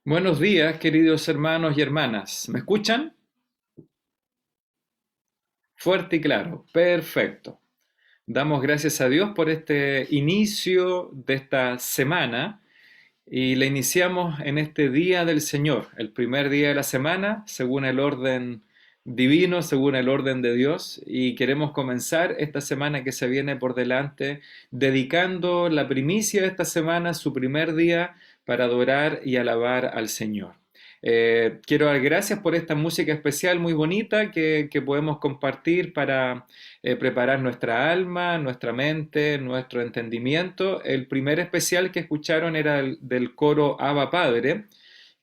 Buenos días, queridos hermanos y hermanas. ¿Me escuchan? Fuerte y claro. Perfecto. Damos gracias a Dios por este inicio de esta semana y la iniciamos en este día del Señor, el primer día de la semana, según el orden divino, según el orden de Dios, y queremos comenzar esta semana que se viene por delante, dedicando la primicia de esta semana, su primer día, para adorar y alabar al Señor. Quiero dar gracias por esta música especial muy bonita que podemos compartir para preparar nuestra alma, nuestra mente, nuestro entendimiento. El primer especial que escucharon era el del coro Abba Padre,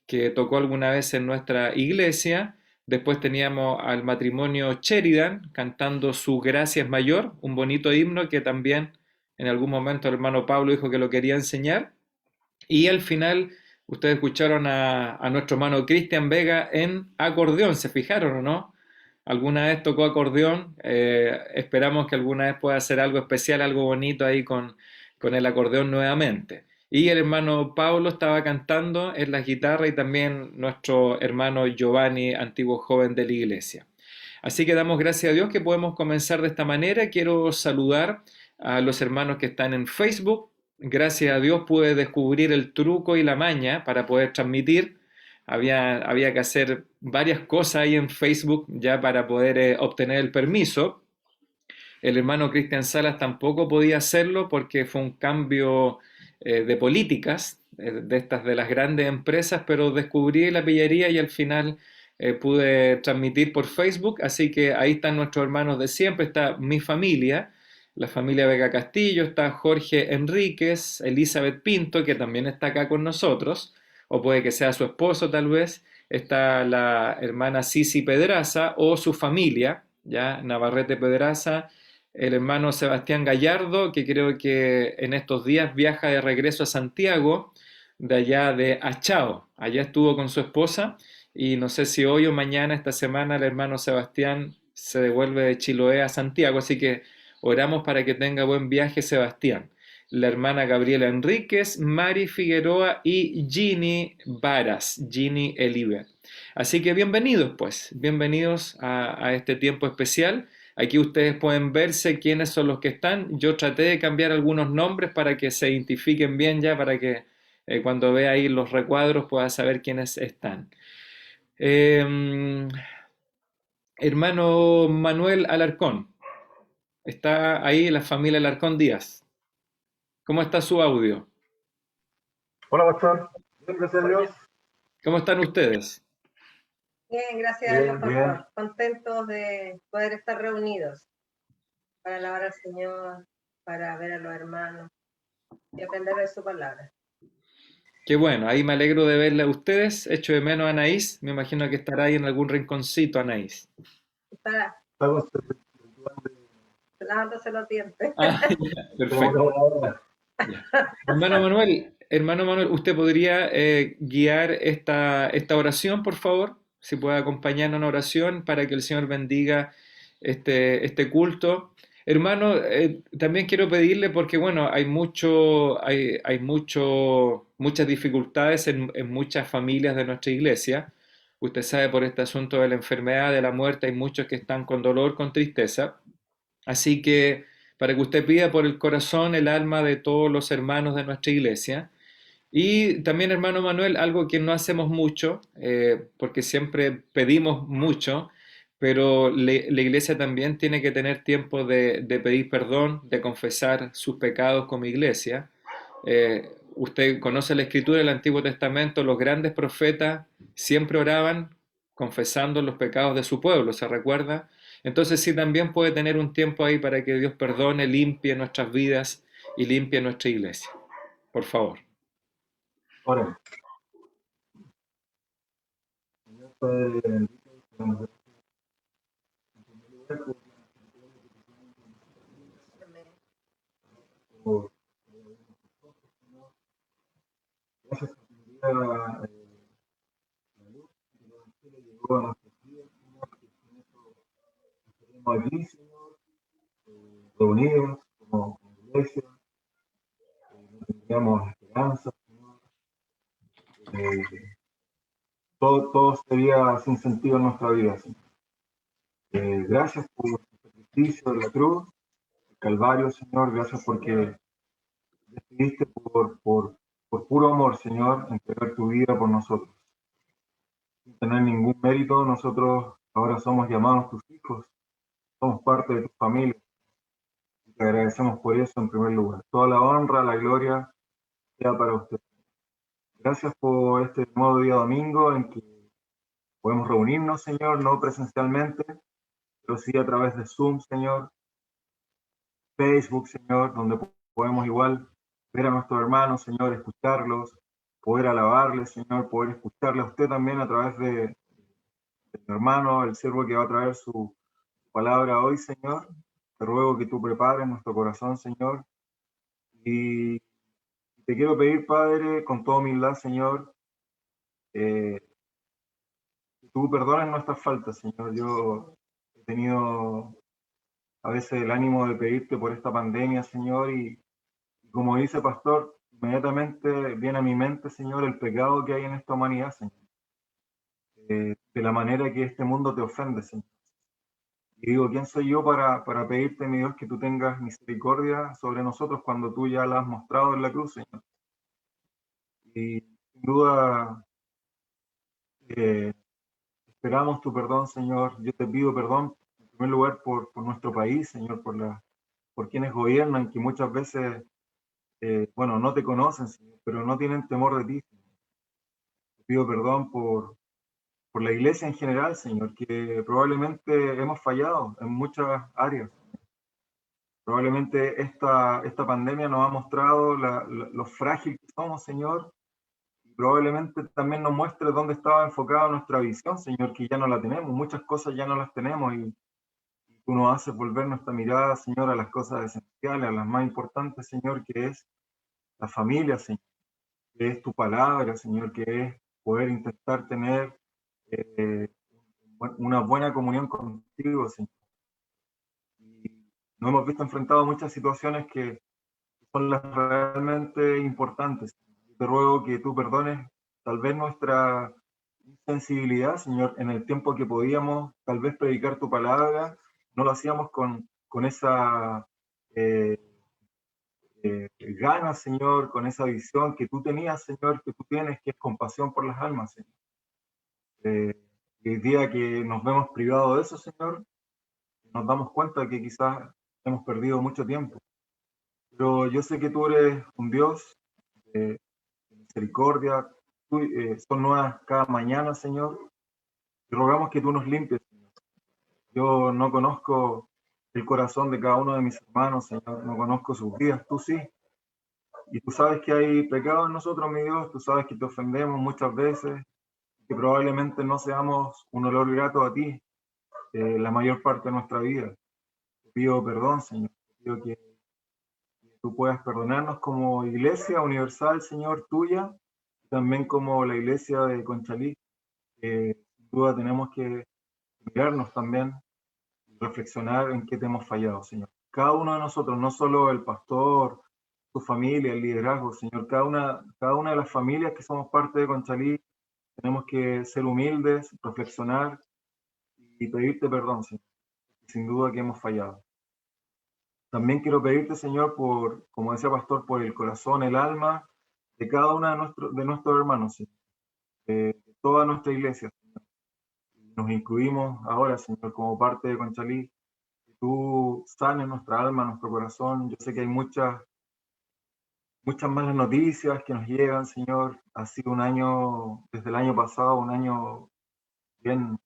que tocó alguna vez en nuestra iglesia. Después teníamos al matrimonio Sheridan cantando Su Gracia es Mayor, un bonito himno que también en algún momento el hermano Pablo dijo que lo quería enseñar. Y al final ustedes escucharon a nuestro hermano Cristian Vega en acordeón, ¿se fijaron o no? Alguna vez tocó acordeón, esperamos que alguna vez pueda hacer algo especial, algo bonito ahí con el acordeón nuevamente. Y el hermano Pablo estaba cantando en la guitarra y también nuestro hermano Giovanni, antiguo joven de la iglesia. Así que damos gracias a Dios que podemos comenzar de esta manera. Quiero saludar a los hermanos que están en Facebook. Gracias a Dios pude descubrir el truco y la maña para poder transmitir. Había que hacer varias cosas ahí en Facebook ya para poder obtener el permiso. El hermano Cristian Salas tampoco podía hacerlo porque fue un cambio de políticas de estas de las grandes empresas, pero descubrí la pillería y al final pude transmitir por Facebook, así que ahí están nuestros hermanos de siempre, está mi familia, la familia Vega Castillo, está Jorge Enríquez, Elizabeth Pinto, que también está acá con nosotros, o puede que sea su esposo tal vez, está la hermana Sisi Pedraza o su familia, ya Navarrete Pedraza, el hermano Sebastián Gallardo, que creo que en estos días viaja de regreso a Santiago, de allá de Achao. Allá estuvo con su esposa y no sé si hoy o mañana, esta semana, el hermano Sebastián se devuelve de Chiloé a Santiago, así que oramos para que tenga buen viaje Sebastián. La hermana Gabriela Enríquez, Mari Figueroa y Ginny Varas, Ginny Eliber. Así que bienvenidos pues, bienvenidos a este tiempo especial. Aquí ustedes pueden verse quiénes son los que están. Yo traté de cambiar algunos nombres para que se identifiquen bien ya, para que cuando vea ahí los recuadros pueda saber quiénes están. Eh, Hermano Manuel Alarcón, está ahí la familia Alarcón Díaz. ¿Cómo está su audio? Hola, pastor. Bien, gracias a Dios. ¿Cómo están ustedes? Bien, gracias a Dios, pastor. Contentos de poder estar reunidos para alabar al Señor, para ver a los hermanos y aprender de su palabra. Qué bueno, ahí me alegro de verle a ustedes. Echo de menos a Anaís. Me imagino que estará ahí en algún rinconcito, Anaís. Está Estamos lavándose los dientes. Ah, ya, perfecto. Ya. Hermano Manuel, ¿usted podría guiar esta oración, por favor? Si puede acompañarnos en oración para que el Señor bendiga este culto. Hermano, también quiero pedirle, porque bueno, muchas dificultades en muchas familias de nuestra iglesia. Usted sabe por este asunto de la enfermedad, de la muerte, hay muchos que están con dolor, con tristeza. Así que para que usted pida por el corazón, el alma de todos los hermanos de nuestra iglesia. Y también, hermano Manuel, algo que no hacemos mucho, porque siempre pedimos mucho, pero la iglesia también tiene que tener tiempo de pedir perdón, de confesar sus pecados como iglesia. Usted conoce la escritura del Antiguo Testamento, los grandes profetas siempre oraban confesando los pecados de su pueblo, ¿se recuerda? Entonces sí, también puede tener un tiempo ahí para que Dios perdone, limpie nuestras vidas y limpie nuestra iglesia. Por favor. Oremos. Señor Padre bendito, te damos gracias en primer lugar por la misericordia que te tienen con nuestras vidas, por abrirnos tus ojos, Señor. Gracias porque un día la luz del Evangelio llegó a nuestras vidas, Señor, que sin eso estaríamos aquí, Señor, reunidos como iglesia, no tendríamos esperanza, Señor. todo sería sin sentido en nuestra vida, Señor. Gracias por el sacrificio de la cruz, el Calvario, Señor. Gracias porque decidiste por puro amor, Señor, entregar tu vida por nosotros. Sin tener ningún mérito, nosotros ahora somos llamados tus hijos, somos parte de tu familia. Y te agradecemos por eso en primer lugar. Toda la honra, la gloria sea para usted. Gracias por este nuevo día domingo en que podemos reunirnos, Señor, no presencialmente, pero sí a través de Zoom, Señor, Facebook, Señor, donde podemos igual ver a nuestros hermanos, Señor, escucharlos, poder alabarles, Señor, poder escucharle a usted también a través de mi hermano, el siervo que va a traer su palabra hoy, Señor. Te ruego que tú prepares nuestro corazón, Señor. Y te quiero pedir, Padre, con toda humildad, Señor, que tú perdones nuestras faltas, Señor. Yo he tenido a veces el ánimo de pedirte por esta pandemia, Señor, y como dice Pastor, inmediatamente viene a mi mente, Señor, el pecado que hay en esta humanidad, Señor. De la manera que este mundo te ofende, Señor. Y digo, ¿quién soy yo para pedirte, mi Dios, que tú tengas misericordia sobre nosotros cuando tú ya la has mostrado en la cruz, Señor? Y sin duda esperamos tu perdón, Señor. Yo te pido perdón, en primer lugar, por nuestro país, Señor, por quienes gobiernan, que muchas veces, bueno, no te conocen, Señor, pero no tienen temor de ti, Señor. Te pido perdón por la iglesia en general, Señor, que probablemente hemos fallado en muchas áreas. Probablemente esta pandemia nos ha mostrado lo frágil que somos, Señor, y probablemente también nos muestre dónde estaba enfocada nuestra visión, Señor, que ya no la tenemos, muchas cosas ya no las tenemos, y tú nos haces volver nuestra mirada, Señor, a las cosas esenciales, a las más importantes, Señor, que es la familia, Señor, que es tu palabra, Señor, que es poder intentar tener eh, una buena comunión contigo, Señor. Y nos hemos visto enfrentados a muchas situaciones que son las realmente importantes. Te ruego que tú perdones tal vez nuestra insensibilidad, Señor, en el tiempo que podíamos tal vez predicar tu palabra, no lo hacíamos con esa ganas, Señor, con esa visión que tú tenías, Señor, que tú tienes, que es compasión por las almas, Señor. Y el día que nos vemos privados de eso, Señor, nos damos cuenta que quizás hemos perdido mucho tiempo. Pero yo sé que tú eres un Dios de misericordia, son nuevas cada mañana, Señor. Te rogamos que tú nos limpies, Señor. Yo no conozco el corazón de cada uno de mis hermanos, Señor, no conozco sus vidas, tú sí. Y tú sabes que hay pecado en nosotros, mi Dios, tú sabes que te ofendemos muchas veces, que probablemente no seamos un olor grato a ti la mayor parte de nuestra vida. Te pido perdón, Señor, te pido que tú puedas perdonarnos como iglesia universal, Señor, tuya, y también como la iglesia de Conchalí. Sin duda tenemos que mirarnos también y reflexionar en qué te hemos fallado, Señor. Cada uno de nosotros, no solo el pastor, tu familia, el liderazgo, Señor, cada una de las familias que somos parte de Conchalí, tenemos que ser humildes, reflexionar y pedirte perdón, Señor. Sin duda que hemos fallado. También quiero pedirte, Señor, como decía Pastor, por el corazón, el alma de cada uno de nuestros hermanos, Señor, de toda nuestra iglesia, Señor. Nos incluimos ahora, Señor, como parte de Conchalí, que tú sanes nuestra alma, nuestro corazón. Yo sé que hay muchas malas noticias que nos llegan, Señor. Ha sido un año, desde el año pasado, un año bien,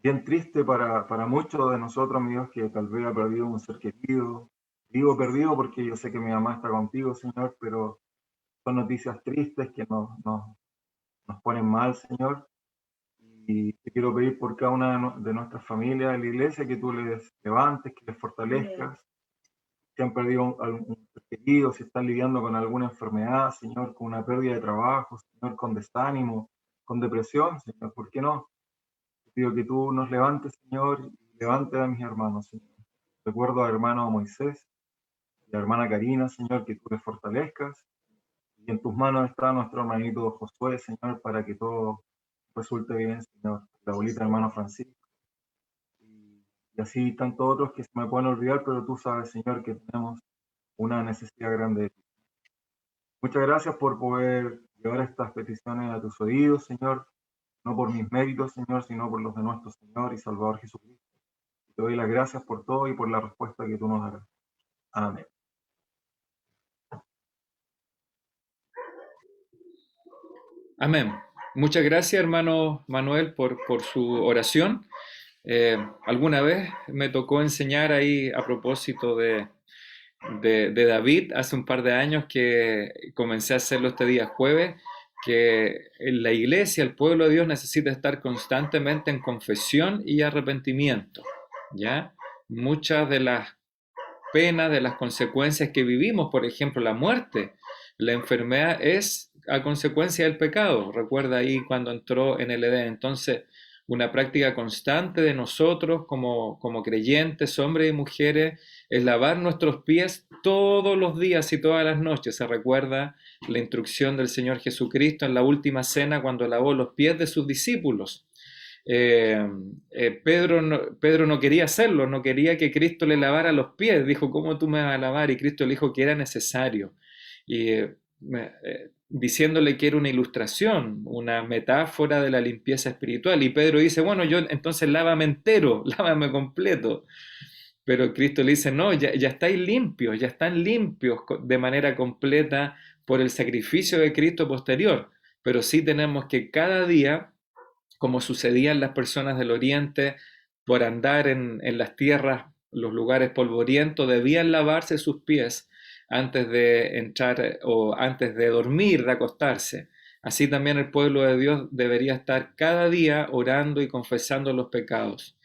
bien triste para muchos de nosotros, amigos, que tal vez ha perdido un ser querido. Digo perdido porque yo sé que mi mamá está contigo, Señor, pero son noticias tristes que nos ponen mal, Señor. Y te quiero pedir por cada una de nuestras familias de la iglesia que tú les levantes, que les fortalezcas. Si han perdido algún ser querido, si están lidiando con alguna enfermedad, Señor, con una pérdida de trabajo, Señor, con desánimo, con depresión, Señor, ¿por qué no? Te pido que tú nos levantes, Señor, y levante a mis hermanos, Señor. Recuerdo al hermano Moisés y a la hermana Karina, Señor, que tú les fortalezcas. Y en tus manos está nuestro hermanito Josué, Señor, para que todo resulte bien, Señor. La abuelita hermano Francisco. Y así tantos otros que se me pueden olvidar, pero tú sabes, Señor, que tenemos una necesidad grande de ti. Muchas gracias por poder llevar estas peticiones a tus oídos, Señor, no por mis méritos, Señor, sino por los de nuestro Señor y Salvador Jesucristo. Te doy las gracias por todo y por la respuesta que tú nos darás. Amén. Amén. Muchas gracias, hermano Manuel, por su oración. Alguna vez me tocó enseñar ahí a propósito de David, hace un par de años que comencé a hacerlo este día jueves, que en la iglesia, el pueblo de Dios necesita estar constantemente en confesión y arrepentimiento, ¿ya? Muchas de las penas, de las consecuencias que vivimos, por ejemplo, la muerte, la enfermedad es a consecuencia del pecado. Recuerda ahí cuando entró en el Edén. Entonces, una práctica constante de nosotros como creyentes, hombres y mujeres, es lavar nuestros pies todos los días y todas las noches. Se recuerda la instrucción del Señor Jesucristo en la última cena cuando lavó los pies de sus discípulos. Pedro no quería hacerlo, no quería que Cristo le lavara los pies. Dijo, ¿cómo tú me vas a lavar? Y Cristo le dijo que era necesario. Y diciéndole que era una ilustración, una metáfora de la limpieza espiritual. Y Pedro dice, bueno, yo entonces lávame entero, lávame completo. Pero Cristo le dice, no, ya estáis limpios, ya están limpios de manera completa por el sacrificio de Cristo posterior. Pero sí tenemos que cada día, como sucedían las personas del Oriente, por andar en las tierras, los lugares polvorientos, debían lavarse sus pies antes de entrar o antes de dormir, de acostarse. Así también el pueblo de Dios debería estar cada día orando y confesando los pecados.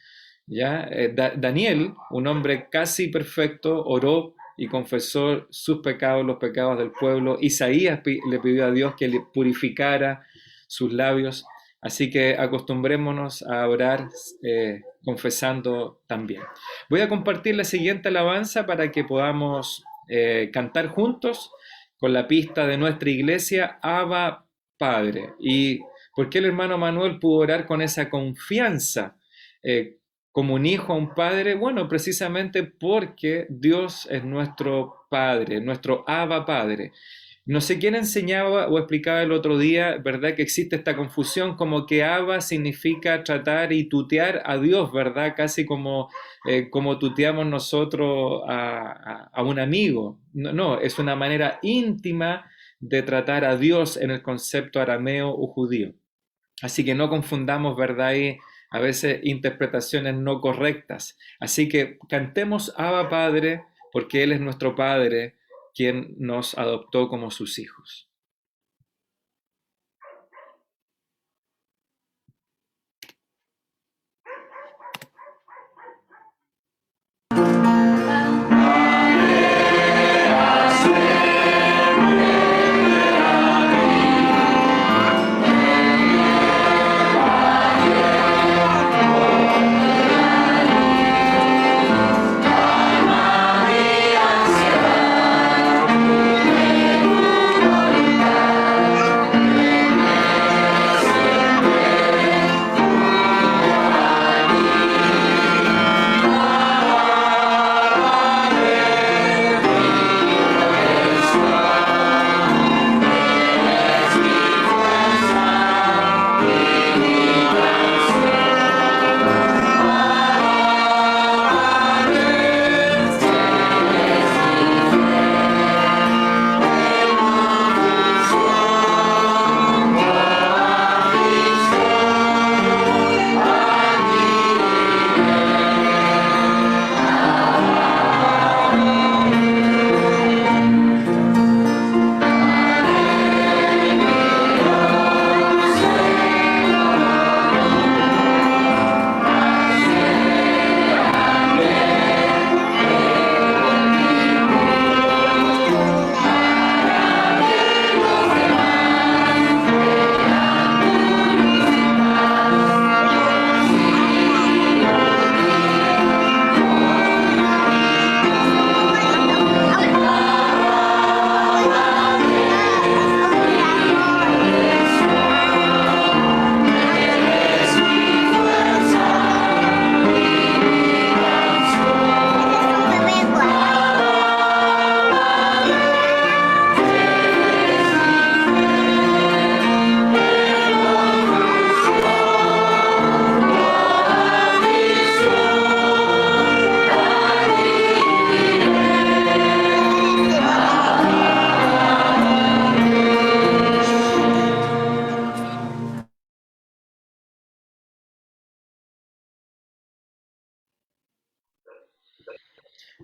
¿Ya? Daniel, un hombre casi perfecto, oró y confesó sus pecados, los pecados del pueblo. Isaías le pidió a Dios que le purificara sus labios. Así que acostumbrémonos a orar confesando también. Voy a compartir la siguiente alabanza para que podamos cantar juntos con la pista de nuestra iglesia, Abba Padre. ¿Y por qué el hermano Manuel pudo orar con esa confianza como un hijo a un padre? Bueno, precisamente porque Dios es nuestro Padre, nuestro Abba Padre. No sé quién enseñaba o explicaba el otro día, ¿verdad? Que existe esta confusión como que Abba significa tratar y tutear a Dios, ¿verdad? Casi como tuteamos nosotros a un amigo. No, es una manera íntima de tratar a Dios en el concepto arameo o judío. Así que no confundamos, ¿verdad? Y a veces interpretaciones no correctas. Así que cantemos Abba Padre porque Él es nuestro Padre, quien nos adoptó como sus hijos. María,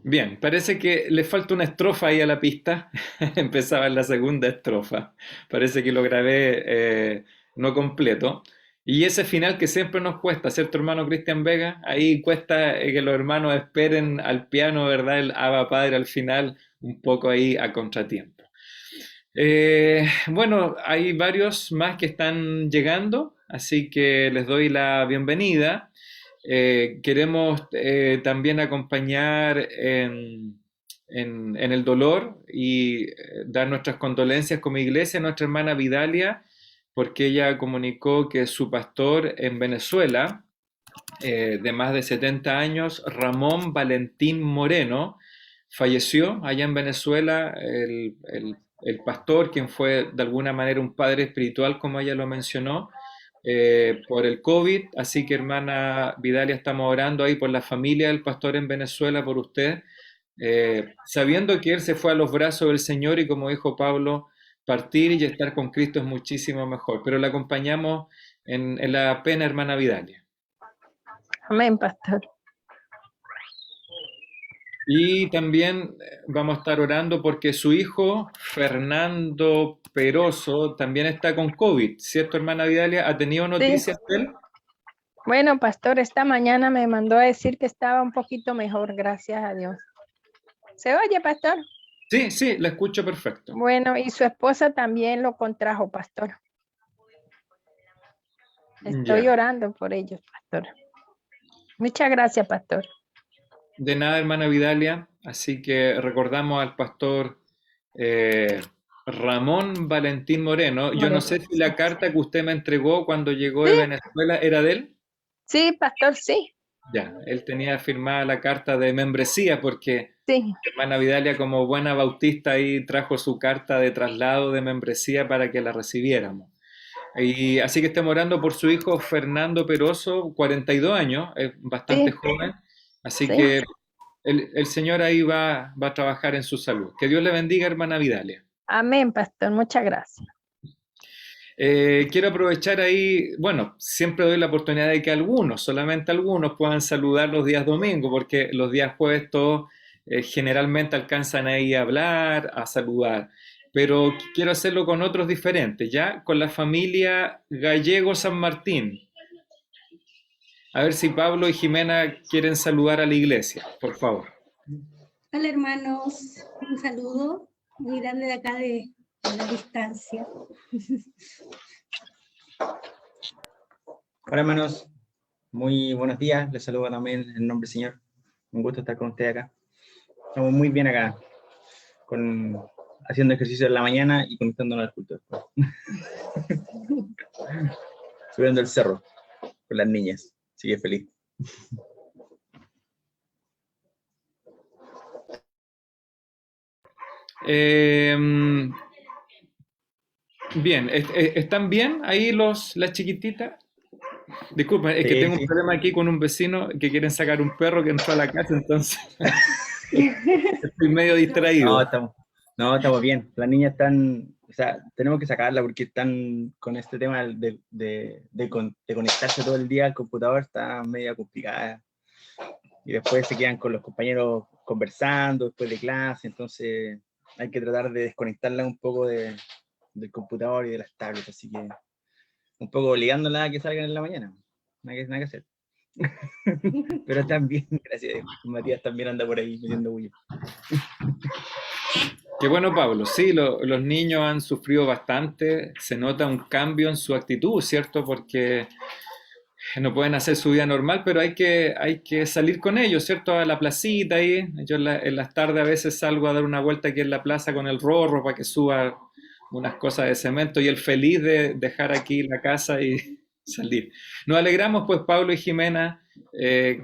Bien, parece que le falta una estrofa ahí a la pista. Empezaba en la segunda estrofa. Parece que lo grabé no completo. Y ese final que siempre nos cuesta, ¿cierto, hermano Cristian Vega? Ahí cuesta que los hermanos esperen al piano, ¿verdad? El Abba Padre al final, un poco ahí a contratiempo. Bueno, hay varios más que están llegando, así que les doy la bienvenida. Queremos también acompañar en el dolor y dar nuestras condolencias como iglesia a nuestra hermana Vidalia, porque ella comunicó que su pastor en Venezuela, de más de 70 años, Ramón Valentín Moreno, falleció allá en Venezuela, el pastor, quien fue de alguna manera un padre espiritual, como ella lo mencionó, por el COVID. Así que, hermana Vidalia, estamos orando ahí por la familia del pastor en Venezuela, por usted, sabiendo que él se fue a los brazos del Señor y, como dijo Pablo, partir y estar con Cristo es muchísimo mejor. Pero la acompañamos en la pena, hermana Vidalia. Amén, pastor. Y también vamos a estar orando porque su hijo, Fernando Peroso, también está con COVID, ¿cierto, hermana Vidalia? ¿Ha tenido Sí. noticias de él? Bueno, pastor, esta mañana me mandó a decir que estaba un poquito mejor, gracias a Dios. ¿Se oye, pastor? Sí, sí, la escucho perfecto. Bueno, y su esposa también lo contrajo, pastor. Estoy Ya. orando por ellos, pastor. Muchas gracias, pastor. De nada, hermana Vidalia. Así que recordamos al pastor eh, Ramón Valentín Moreno. Yo no Moreno, sé si sí. la carta que usted me entregó cuando llegó de Sí, Venezuela era de él. sí, pastor, sí, Ya, él tenía firmada la carta de membresía porque sí. hermana Vidalia, como buena bautista, ahí trajo su carta de traslado de membresía para que la recibiéramos. Y así que estamos orando por su hijo Fernando Peroso, 42 años, es bastante Sí, joven, así sí. que el Señor ahí va a trabajar en su salud. Que Dios le bendiga, hermana Vidalia. Amén, pastor, muchas gracias. Quiero aprovechar ahí, bueno, siempre doy la oportunidad de que algunos, solamente algunos, puedan saludar los días domingo, porque los días jueves todos generalmente alcanzan ahí a hablar, a saludar. Pero quiero hacerlo con otros diferentes, ¿ya? Con la familia Gallego San Martín. A ver si Pablo y Jimena quieren saludar a la iglesia, por favor. Hola hermanos, un saludo muy grande de acá de la distancia. Hola hermanos, muy buenos días, les saludo también en nombre del Señor. Un gusto estar con ustedes acá. Estamos muy bien acá, haciendo ejercicio en la mañana y conectándonos al culto. Subiendo el cerro con las niñas, así que feliz. Bien, ¿están bien ahí las chiquititas? Disculpen, es que Sí, tengo un sí. problema aquí con un vecino que quieren sacar un perro que entró a la casa, entonces estoy medio No, distraído. estamos bien. Las niñas están, o sea, tenemos que sacarla porque están con este tema de conectarse todo el día al computador, está media complicada. Y después se quedan con los compañeros conversando después de clase, entonces hay que tratar de desconectarla un poco del computador y de las tablets, así que un poco obligándola a que salgan en la mañana. Nada que hacer. Pero también, gracias a Dios, Matías también anda por ahí metiendo bulla. Qué bueno, Pablo. Sí, los niños han sufrido bastante, se nota un cambio en su actitud, ¿cierto? Porque no pueden hacer su vida normal, pero hay que salir con ellos, ¿cierto? A la placita ahí. Yo en las tardes a veces salgo a dar una vuelta aquí en la plaza con el Rorro para que suba unas cosas de cemento y él feliz de dejar aquí la casa y salir. Nos alegramos pues, Pablo y Jimena,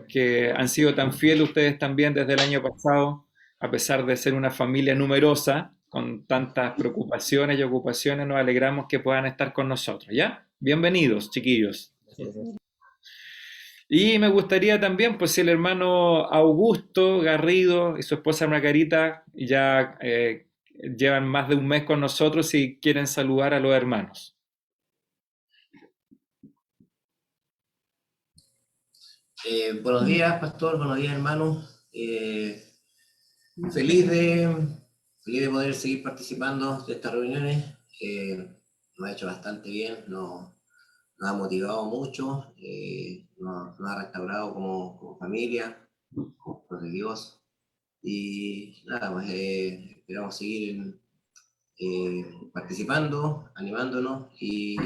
que han sido tan fieles ustedes también desde el año pasado, a pesar de ser una familia numerosa, con tantas preocupaciones y ocupaciones, nos alegramos que puedan estar con nosotros, ¿ya? Bienvenidos, chiquillos. Y me gustaría también, pues si el hermano Augusto Garrido y su esposa Margarita ya llevan más de un mes con nosotros y quieren saludar a los hermanos. Buenos días, pastor, buenos días, hermanos. Feliz de, feliz de poder seguir participando de estas reuniones. Nos ha hecho bastante bien, nos ha motivado mucho, nos ha restaurado como familia, como hijos de Dios. Y nada, pues esperamos seguir participando, animándonos y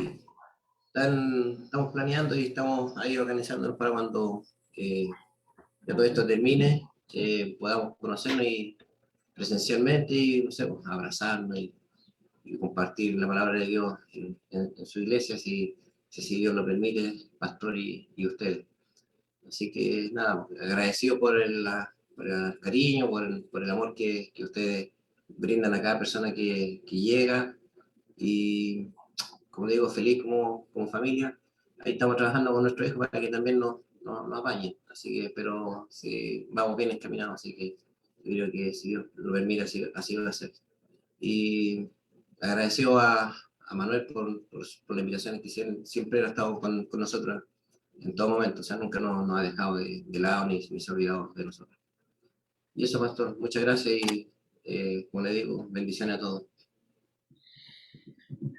estamos planeando y estamos ahí organizándonos para cuando ya todo esto termine, podamos conocernos y presencialmente y, no sé, pues, abrazarnos y compartir la palabra de Dios en su iglesia, si Dios lo permite, pastor y ustedes. Así que nada, agradecido por el cariño, por el amor que ustedes brindan a cada persona que llega y, como digo, feliz como familia. Ahí estamos trabajando con nuestro hijo para que también nos apañen. Así que, pero sí, vamos bien encaminados, así que yo creo que si Dios lo permite, así va a ser. Y agradecido a Manuel por la invitación que siempre ha estado con nosotros en todo momento, o sea, nunca nos ha dejado de lado ni se ha olvidado de nosotros. Y eso, pastor, muchas gracias y, como le digo, bendiciones a todos.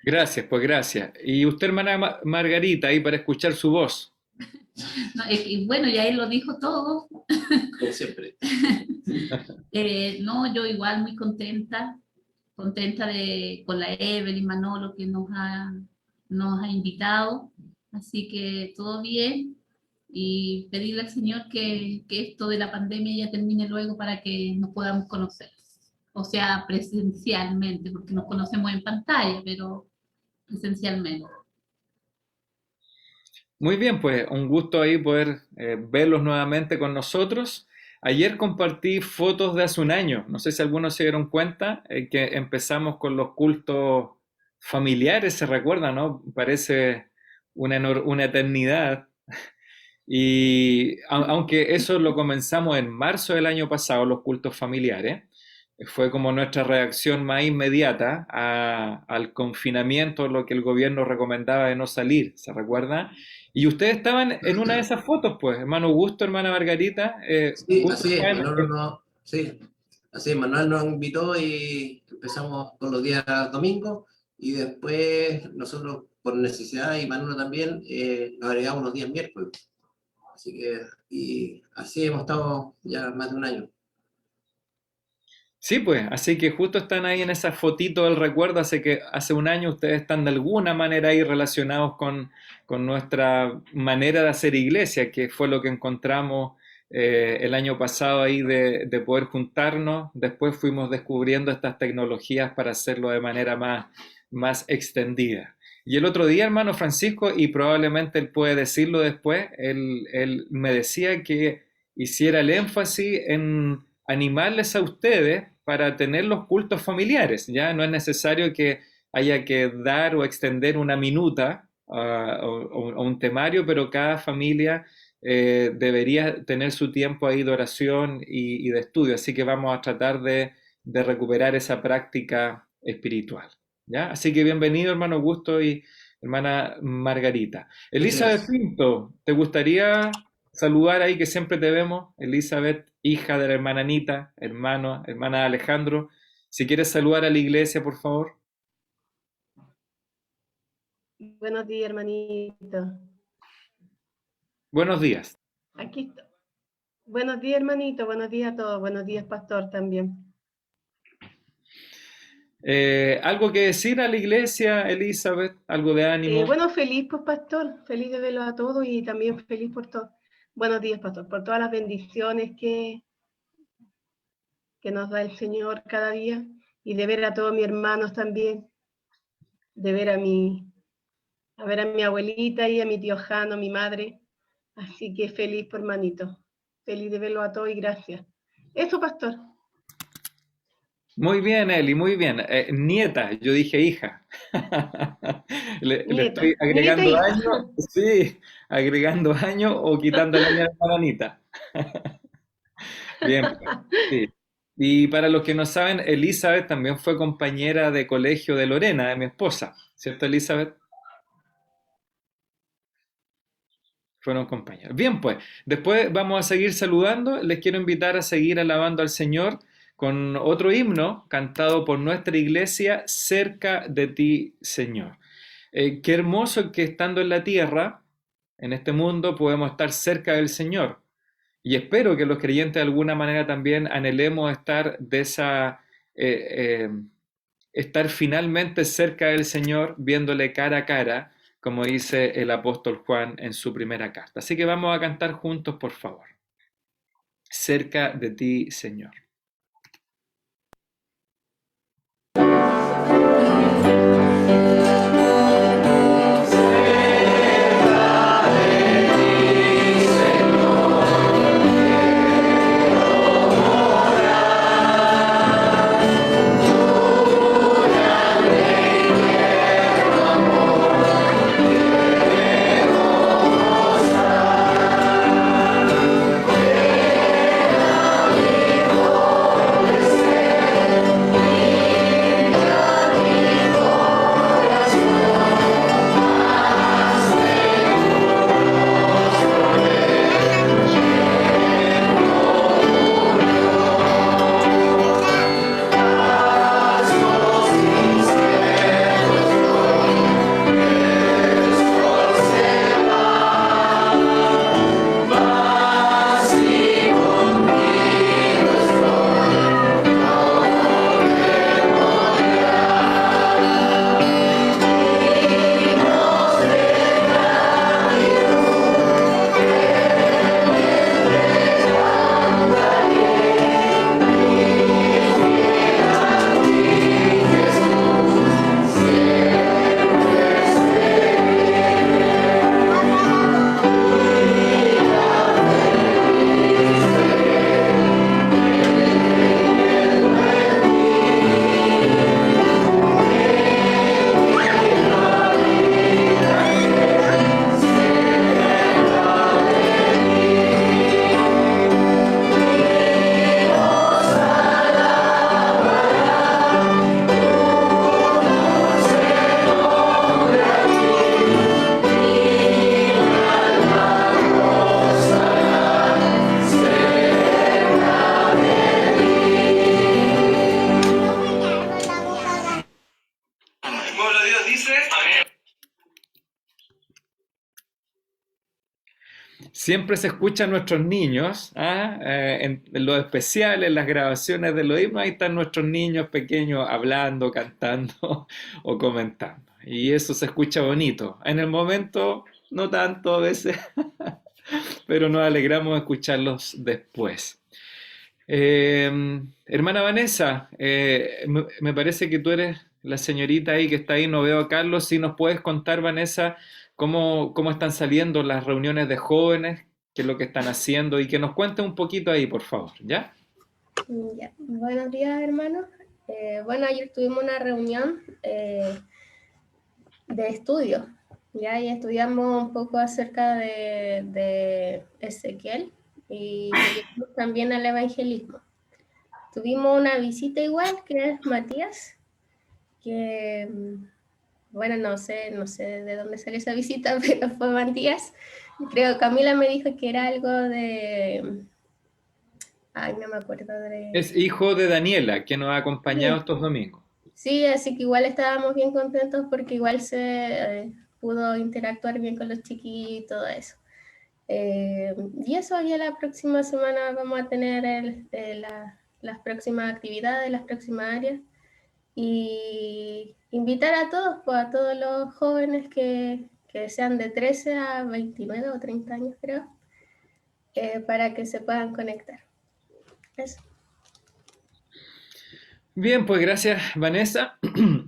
Gracias, pues gracias. Y usted, hermana Margarita, ahí para escuchar su voz. No, bueno, ya él lo dijo todo. Como siempre. No, yo igual muy contenta con la Evelyn Manolo que nos ha invitado, así que todo bien y pedirle al Señor que esto de la pandemia ya termine luego para que nos podamos conocer, o sea, presencialmente, porque nos conocemos en pantalla, pero presencialmente. Muy bien, pues un gusto ahí poder verlos nuevamente con nosotros. Ayer compartí fotos de hace un año. No sé si algunos se dieron cuenta que empezamos con los cultos familiares, se recuerda, ¿no? Parece una eternidad. Y aunque eso lo comenzamos en marzo del año pasado, los cultos familiares, fue como nuestra reacción más inmediata al confinamiento, lo que el gobierno recomendaba de no salir, ¿se recuerda? Y ustedes estaban en una de esas fotos, pues, hermano Augusto, hermana Margarita. Sí, justo así es, estaban sí, así es, Manuel nos invitó y empezamos con los días domingos y después nosotros por necesidad y Manuel también nos agregamos los días miércoles. Así que, y así hemos estado ya más de un año. Sí, pues, así que justo están ahí en esa fotito del recuerdo, hace que hace un año ustedes están de alguna manera ahí relacionados con nuestra manera de hacer iglesia, que fue lo que encontramos el año pasado ahí de poder juntarnos. Después fuimos descubriendo estas tecnologías para hacerlo de manera más extendida. Y el otro día, hermano Francisco, y probablemente él puede decirlo después, él me decía que hiciera el énfasis en animarles a ustedes para tener los cultos familiares. Ya no es necesario que haya que dar o extender una minuta o un temario, pero cada familia debería tener su tiempo ahí de oración y de estudio. Así que vamos a tratar de recuperar esa práctica espiritual. ¿Ya? Así que bienvenido, hermano Augusto y hermana Margarita. Elizabeth Gracias. Pinto, ¿te gustaría saludar ahí que siempre te vemos? Elizabeth, hija de la hermana Anita, hermana Alejandro. Si quieres saludar a la iglesia, por favor. Buenos días, hermanito. Buenos días. Aquí está. Buenos días, hermanito. Buenos días a todos. Buenos días, pastor, también. ¿Algo que decir a la iglesia, Elizabeth? ¿Algo de ánimo? Bueno, feliz, pues, pastor. Feliz de verlos a todos y también feliz por todo. Buenos días, pastor, por todas las bendiciones que nos da el Señor cada día y de ver a todos mis hermanos también, de ver a mi abuelita y a mi tío Jano, mi madre. Así que feliz, por hermanito. Feliz de verlos a todos y gracias. Eso, pastor. Muy bien, Eli, muy bien. Nieta, yo dije hija. Le Nieta. estoy agregando Nieta, hija. años, sí, agregando años o quitando el año de la Anita. Bien, sí. Y para los que no saben, Elizabeth también fue compañera de colegio de Lorena, de mi esposa, ¿cierto, Elizabeth? Fueron compañeros. Bien, pues, después vamos a seguir saludando. Les quiero invitar a seguir alabando al Señor con otro himno cantado por nuestra iglesia, Cerca de ti, Señor. Qué hermoso que estando en la tierra, en este mundo, podemos estar cerca del Señor. Y espero que los creyentes de alguna manera también anhelemos estar finalmente cerca del Señor, viéndole cara a cara, como dice el apóstol Juan en su primera carta. Así que vamos a cantar juntos, por favor. Cerca de ti, Señor. Siempre se escuchan nuestros niños, en los especiales, en las grabaciones de los himnos, ahí están nuestros niños pequeños hablando, cantando o comentando. Y eso se escucha bonito. En el momento, no tanto a veces, pero nos alegramos de escucharlos después. Hermana Vanessa, me parece que tú eres la señorita ahí que está ahí, no veo a Carlos. Si nos puedes contar, Vanessa, cómo están saliendo las reuniones de jóvenes, qué es lo que están haciendo y que nos cuente un poquito ahí, por favor, ¿ya? Ya. Buenos días, hermanos. Bueno, ayer tuvimos una reunión de estudio, ¿ya? Y estudiamos un poco acerca de Ezequiel y también al evangelismo. Tuvimos una visita igual, que es Matías, que, bueno, no sé de dónde salió esa visita, pero fue Matías. Creo que Camila me dijo que era algo de... Ay, no me acuerdo de... Es hijo de Daniela, que nos ha acompañado estos domingos. Sí, así que igual estábamos bien contentos porque igual se pudo interactuar bien con los chiquillos y todo eso. Y eso, ya la próxima semana vamos a tener las próximas actividades, las próximas áreas. Y invitar a todos, pues a todos los jóvenes que sean de 13 a 29 o 30 años, creo, para que se puedan conectar. Eso. Bien, pues gracias, Vanessa.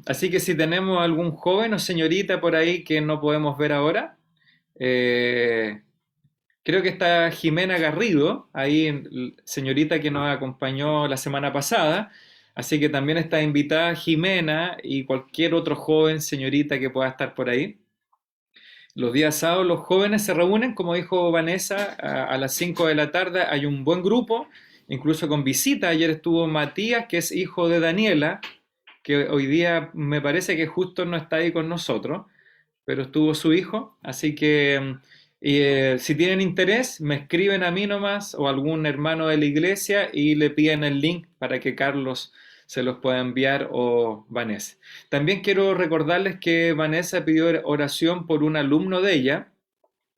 Así que si tenemos algún joven o señorita por ahí que no podemos ver ahora, creo que está Jimena Garrido, ahí señorita que nos acompañó la semana pasada. Así que también está invitada Jimena y cualquier otro joven, señorita que pueda estar por ahí. Los días sábados los jóvenes se reúnen, como dijo Vanessa, a las 5 de la tarde. Hay un buen grupo, incluso con visita. Ayer estuvo Matías, que es hijo de Daniela, que hoy día me parece que justo no está ahí con nosotros, pero estuvo su hijo. Así que Y si tienen interés, me escriben a mí nomás o a algún hermano de la iglesia y le piden el link para que Carlos se los pueda enviar o Vanessa. También quiero recordarles que Vanessa pidió oración por un alumno de ella,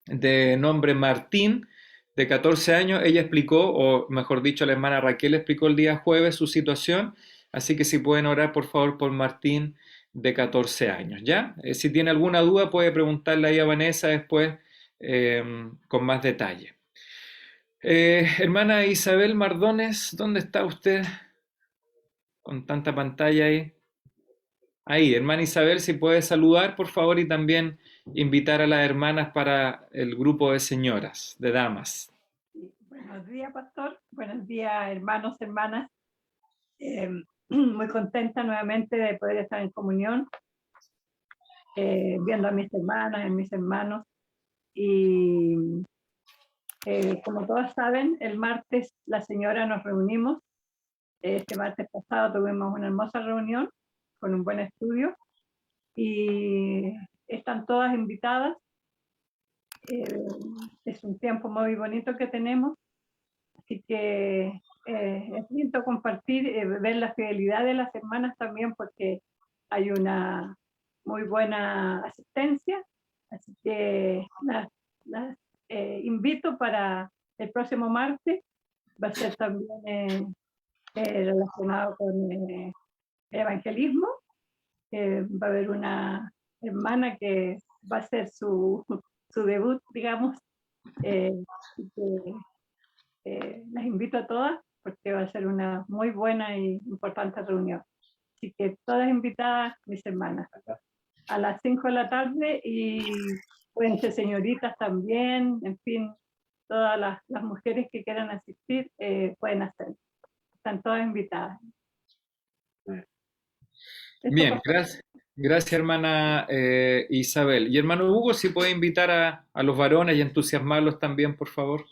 de nombre Martín, de 14 años. Ella explicó, o mejor dicho, la hermana Raquel explicó el día jueves su situación. Así que si pueden orar, por favor, por Martín, de 14 años, ¿ya? Si tiene alguna duda, puede preguntarle ahí a Vanessa después con más detalle. Hermana Isabel Mardones, ¿dónde está usted? Con tanta pantalla ahí. Ahí, hermana Isabel, si puede saludar, por favor, y también invitar a las hermanas para el grupo de señoras, de damas. Buenos días, pastor. Buenos días, hermanos, hermanas. Muy contenta nuevamente de poder estar en comunión, viendo a mis hermanas y mis hermanos. Y como todos saben, el martes la señora nos reunimos. Este martes pasado tuvimos una hermosa reunión con un buen estudio y están todas invitadas. Es un tiempo muy bonito que tenemos, así que es lindo compartir, ver la fidelidad de las hermanas también, porque hay una muy buena asistencia, así que las invito para el próximo martes. Va a ser también relacionado con el evangelismo. Va a haber una hermana que va a hacer su debut, digamos. Las invito a todas porque va a ser una muy buena y importante reunión. Así que todas invitadas, mis hermanas, a las 5 de la tarde, y pueden ser señoritas también, en fin, todas las mujeres que quieran asistir pueden hacerlo. Están todas invitadas. Bien, gracias hermana Isabel. Y hermano Hugo, si puede invitar a los varones y entusiasmarlos también, por favor.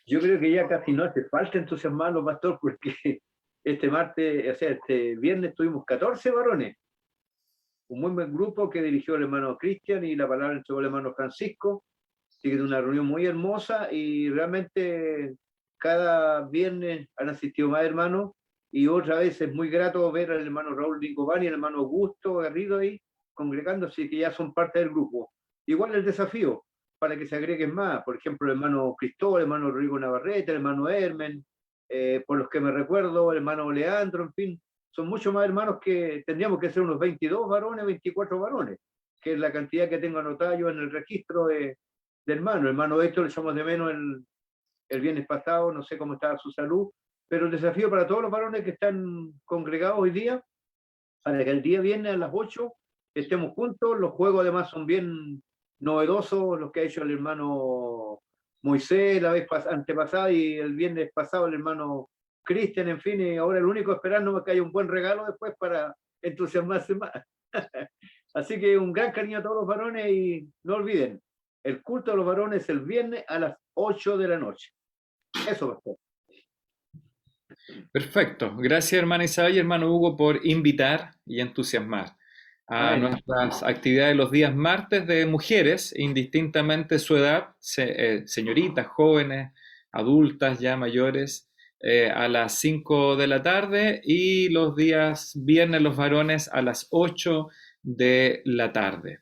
Yo creo que ya casi no hace falta entusiasmarlo, pastor, porque este martes, o sea, este viernes tuvimos 14 varones. Un muy buen grupo que dirigió el hermano Cristian y la palabra entregó el hermano Francisco. Así que es una reunión muy hermosa y realmente cada viernes han asistido más hermanos, y otra vez es muy grato ver al hermano Raúl Rincobani y al hermano Augusto Garrido ahí congregándose, que ya son parte del grupo. Igual el desafío para que se agreguen más, por ejemplo, el hermano Cristóbal, el hermano Rodrigo Navarrete, el hermano Hermen, por los que me recuerdo, el hermano Leandro, en fin, son muchos más hermanos, que tendríamos que ser unos 22 varones, 24 varones, que es la cantidad que tengo anotada yo en el registro de hermano. Hermano Héctor, le echamos de menos el viernes pasado, no sé cómo estaba su salud, pero el desafío para todos los varones que están congregados hoy día, para que el día viernes a las 8 estemos juntos. Los juegos además son bien novedosos, los que ha hecho el hermano Moisés la vez antepasada, y el viernes pasado el hermano Cristian, en fin, y ahora el único esperando es que haya un buen regalo después para entusiasmarse más. Así que un gran cariño a todos los varones, y no olviden, el culto de los varones el viernes a las 8 de la noche. Eso, pastor. Perfecto. Gracias, hermana Isabel y hermano Hugo, por invitar y entusiasmar a nuestras actividades los días martes de mujeres, indistintamente su edad, señoritas, jóvenes, adultas, ya mayores, a las 5 de la tarde, y los días viernes los varones a las 8 de la tarde.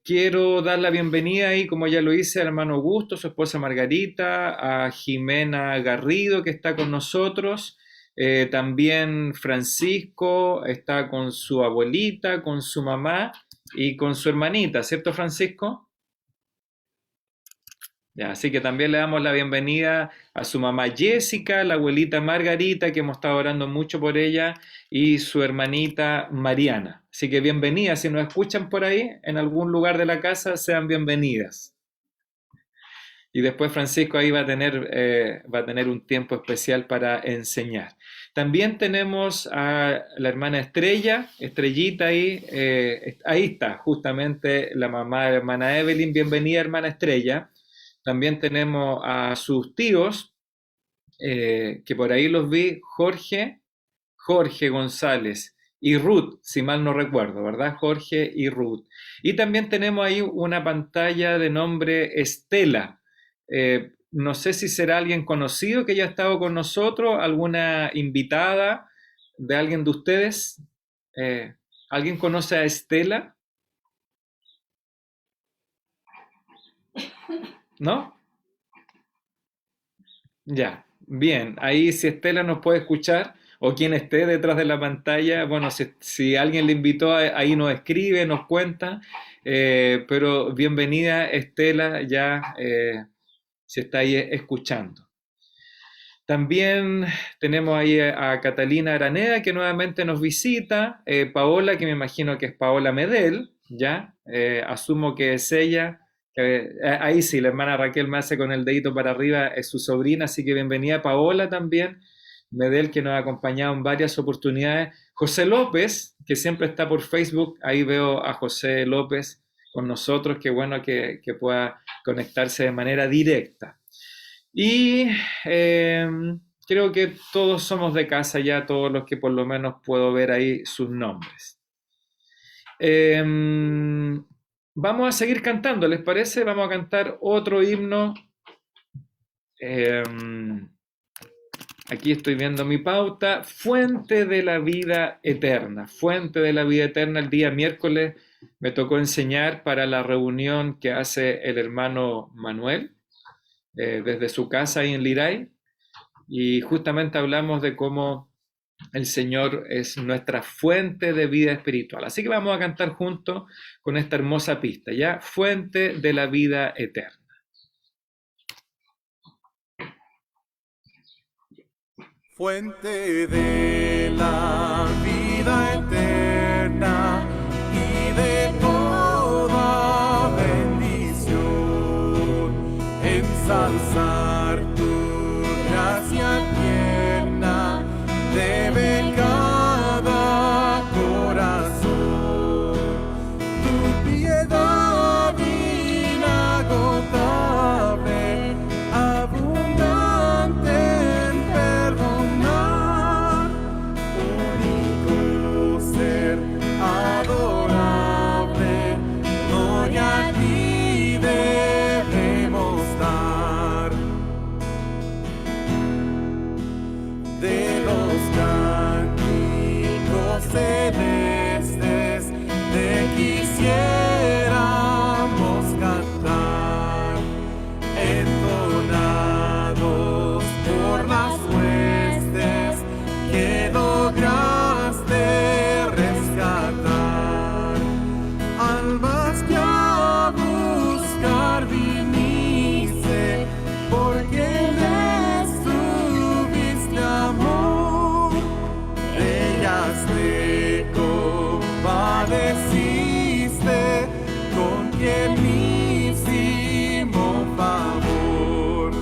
Quiero dar la bienvenida ahí, como ya lo hice, al hermano Augusto, su esposa Margarita, a Jimena Garrido, que está con nosotros, también Francisco está con su abuelita, con su mamá y con su hermanita, ¿cierto, Francisco? Ya, así que también le damos la bienvenida a su mamá Jessica, la abuelita Margarita, que hemos estado orando mucho por ella, y su hermanita Mariana. Así que bienvenidas, si nos escuchan por ahí, en algún lugar de la casa, sean bienvenidas. Y después Francisco ahí va a tener un tiempo especial para enseñar. También tenemos a la hermana Estrella, Estrellita ahí, ahí está, justamente la mamá de la hermana Evelyn. Bienvenida, hermana Estrella. También tenemos a sus tíos, que por ahí los vi, Jorge González y Ruth, si mal no recuerdo, ¿verdad? Jorge y Ruth. Y también tenemos ahí una pantalla de nombre Estela. No sé si será alguien conocido que haya estado con nosotros, alguna invitada de alguien de ustedes. ¿Alguien conoce a Estela? ¿No? Ya, bien. Ahí si Estela nos puede escuchar o quien esté detrás de la pantalla, bueno, si alguien le invitó, ahí nos escribe, nos cuenta. Pero bienvenida Estela, ya si está ahí escuchando. También tenemos ahí a Catalina Araneda, que nuevamente nos visita, Paola, que me imagino que es Paola Medel, ¿ya? Asumo que es ella. Ahí sí, la hermana Raquel me hace con el dedito para arriba, es su sobrina, así que bienvenida Paola también, Medel, que nos ha acompañado en varias oportunidades. José López, que siempre está por Facebook, ahí veo a José López con nosotros, qué bueno que pueda conectarse de manera directa. Y creo que todos somos de casa ya, todos los que por lo menos puedo ver ahí sus nombres. Vamos a seguir cantando, ¿les parece? Vamos a cantar otro himno. Aquí estoy viendo mi pauta. Fuente de la vida eterna. Fuente de la vida eterna. El día miércoles me tocó enseñar para la reunión que hace el hermano Manuel. Desde su casa ahí en Liray, y justamente hablamos de cómo el Señor es nuestra fuente de vida espiritual. Así que vamos a cantar juntos con esta hermosa pista, ¿ya? Fuente de la vida eterna. Fuente de la vida eterna y de toda bendición, ensalzar tu gracia tierna debe cada corazón. Tu piedad inagotable, abundante en perdonar, único ser adorable, gloria a ti debemos dar. De los cánticos celestes te quisiéramos cantar, entonados por las huestes que lograste rescatar. Almas que a buscar viniste, porque les tuviste amor, ellas te compadeciste con tiernísimo favor.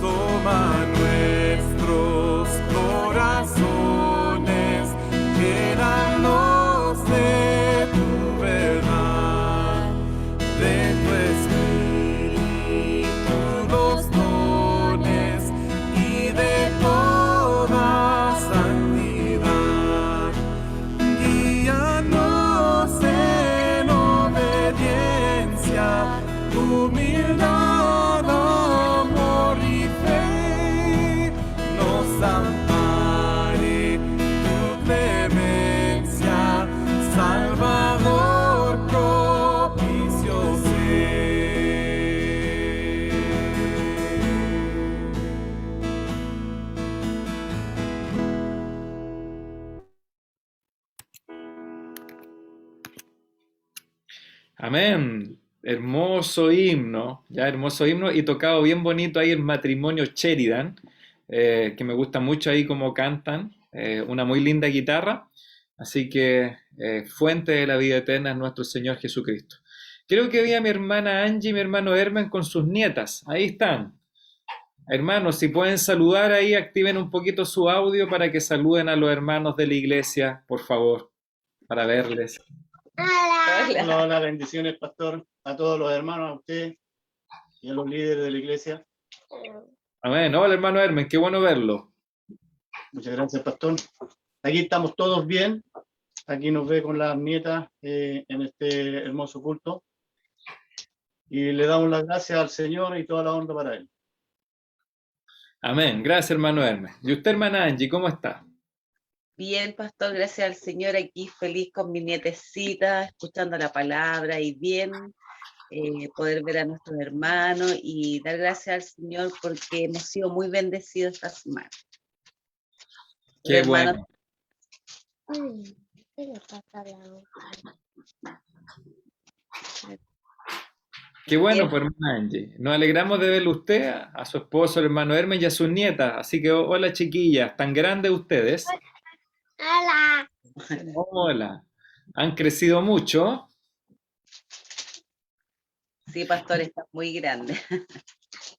Toma nuestros corazones, llénalos de tu verdad, de tu espíritu los dones y de toda santidad. Guíanos en obediencia, humildad, amor y fe. Nos ampare tu clemencia, Salvador propicio ser. Amén. Hermoso himno, ya hermoso himno, y tocado bien bonito ahí el matrimonio Sheridan, que me gusta mucho ahí como cantan, una muy linda guitarra, así que fuente de la vida eterna es nuestro Señor Jesucristo. Creo que vi a mi hermana Angie y mi hermano Hermen con sus nietas, ahí están. Hermanos, si pueden saludar ahí, activen un poquito su audio para que saluden a los hermanos de la iglesia, por favor, para verles. Hola, hola, bendiciones, pastor, a todos los hermanos, a usted y a los líderes de la iglesia. Amén. Hola, hermano Hermen, qué bueno verlo. Muchas gracias, pastor. Aquí estamos todos bien. Aquí nos ve con las nietas en este hermoso culto. Y le damos las gracias al Señor y toda la honra para Él. Amén. Gracias, hermano Hermes. ¿Y usted, hermana Angie, cómo está? Bien, pastor, gracias al Señor, aquí feliz con mi nietecita, escuchando la palabra y bien poder ver a nuestros hermanos y dar gracias al Señor porque hemos sido muy bendecidos esta semana. Qué bueno. Qué bueno, pues, hermana Angie. Nos alegramos de verle usted, a su esposo, el hermano Hermes y a sus nietas. Así que, hola, chiquillas, tan grandes ustedes. Hola. Hola. Han crecido mucho. Sí, pastor, está muy grande.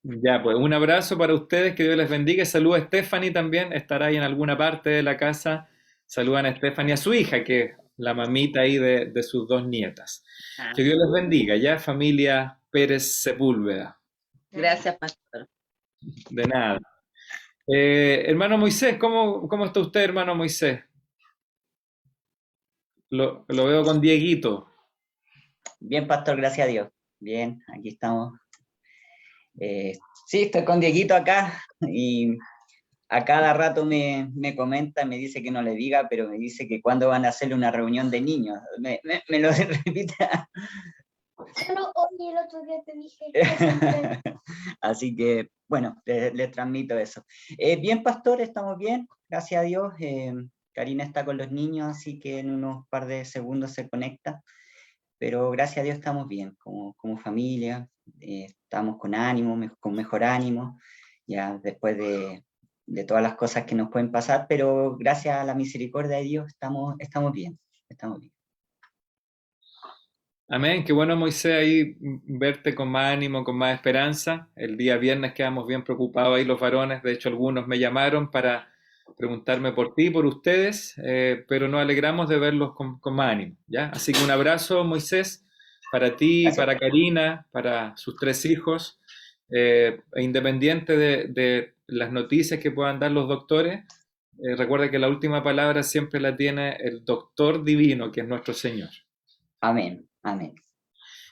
Ya, pues un abrazo para ustedes, que Dios les bendiga. Saluda a Stephanie también, estará ahí en alguna parte de la casa. Saludan a Stephanie, a su hija, que es la mamita ahí de sus dos nietas. Que Dios les bendiga, ya, familia Pérez Sepúlveda. Gracias, pastor. De nada. Hermano Moisés, ¿cómo está usted, hermano Moisés? Lo veo con Dieguito. Bien, pastor, gracias a Dios. Bien, aquí estamos. Sí, estoy con Dieguito acá y a cada rato me comenta, me dice que no le diga, pero me dice que cuándo van a hacerle una reunión de niños. Me lo repite. Solo hoy el otro día te dije. Así que, bueno, les transmito eso. Bien, pastor, estamos bien, gracias a Dios. Karina está con los niños, así que en unos par de segundos se conecta. Pero gracias a Dios estamos bien, como familia, estamos con ánimo, con mejor ánimo, ya después de todas las cosas que nos pueden pasar, pero gracias a la misericordia de Dios estamos bien, estamos bien. Amén, qué bueno, Moisés, ahí verte con más ánimo, con más esperanza. El día viernes quedamos bien preocupados ahí los varones, de hecho algunos me llamaron para preguntarme por ti, por ustedes, pero nos alegramos de verlos con más ánimo, ¿ya? Así que un abrazo, Moisés, para ti, Gracias. para Karina, para sus 3 hijos, independiente de las noticias que puedan dar los doctores, recuerda que la última palabra siempre la tiene el doctor divino, que es nuestro Señor. Amén, amén.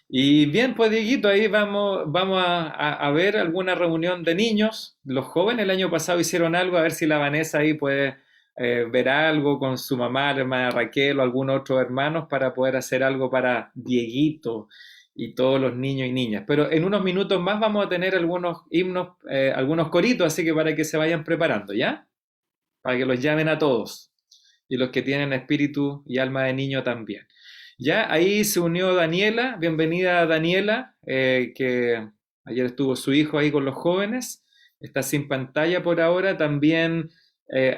Y bien, pues Dieguito, ahí vamos a ver alguna reunión de niños. Los jóvenes el año pasado hicieron algo, a ver si la Vanessa ahí puede ver algo con su mamá, la hermana Raquel o algunos otros hermanos para poder hacer algo para Dieguito y todos los niños y niñas. Pero en unos minutos más vamos a tener algunos himnos, algunos coritos, así que para que se vayan preparando, ¿ya? Para que los llamen a todos. Y los que tienen espíritu y alma de niño también. Ya, ahí se unió Daniela, bienvenida Daniela, que ayer estuvo su hijo ahí con los jóvenes, está sin pantalla por ahora, también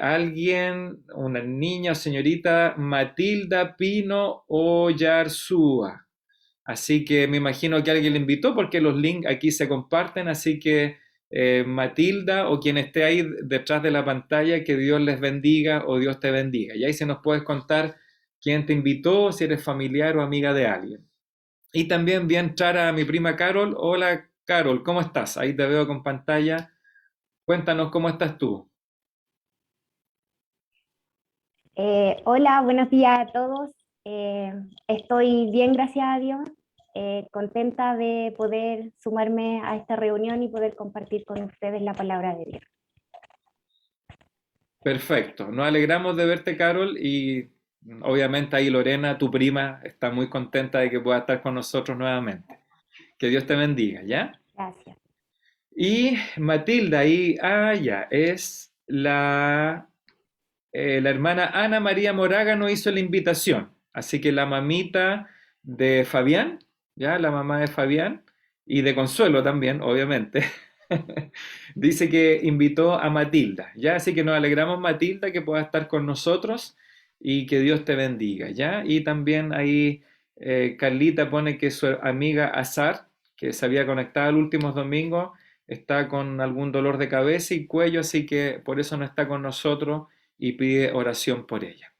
alguien, una niña o señorita, Matilda Pino Oyarzúa, así que me imagino que alguien le invitó porque los links aquí se comparten, así que Matilda o quien esté ahí detrás de la pantalla, que Dios les bendiga o Dios te bendiga, y ahí se nos puedes contar quién te invitó, si eres familiar o amiga de alguien. Y también vi entrar a mi prima Carol. Hola Carol, ¿cómo estás? Ahí te veo con pantalla. Cuéntanos cómo estás tú. Hola, buenos días a todos. Estoy bien, gracias a Dios. Contenta de poder sumarme a esta reunión y poder compartir con ustedes la palabra de Dios. Perfecto. Nos alegramos de verte, Carol, y obviamente ahí Lorena, tu prima, está muy contenta de que pueda estar con nosotros nuevamente. Que Dios te bendiga, ¿ya? Gracias. Y Matilda, ahí, ya, es la hermana Ana María Moraga nos hizo la invitación. Así que la mamita de Fabián, ¿ya? La mamá de Fabián, y de Consuelo también, obviamente, dice que invitó a Matilda, ¿ya? Así que nos alegramos, Matilda, que pueda estar con nosotros. Y que Dios te bendiga, ¿ya? Y también ahí Carlita pone que su amiga Azar, que se había conectado los últimos domingos, está con algún dolor de cabeza y cuello, así que por eso no está con nosotros y pide oración por ella.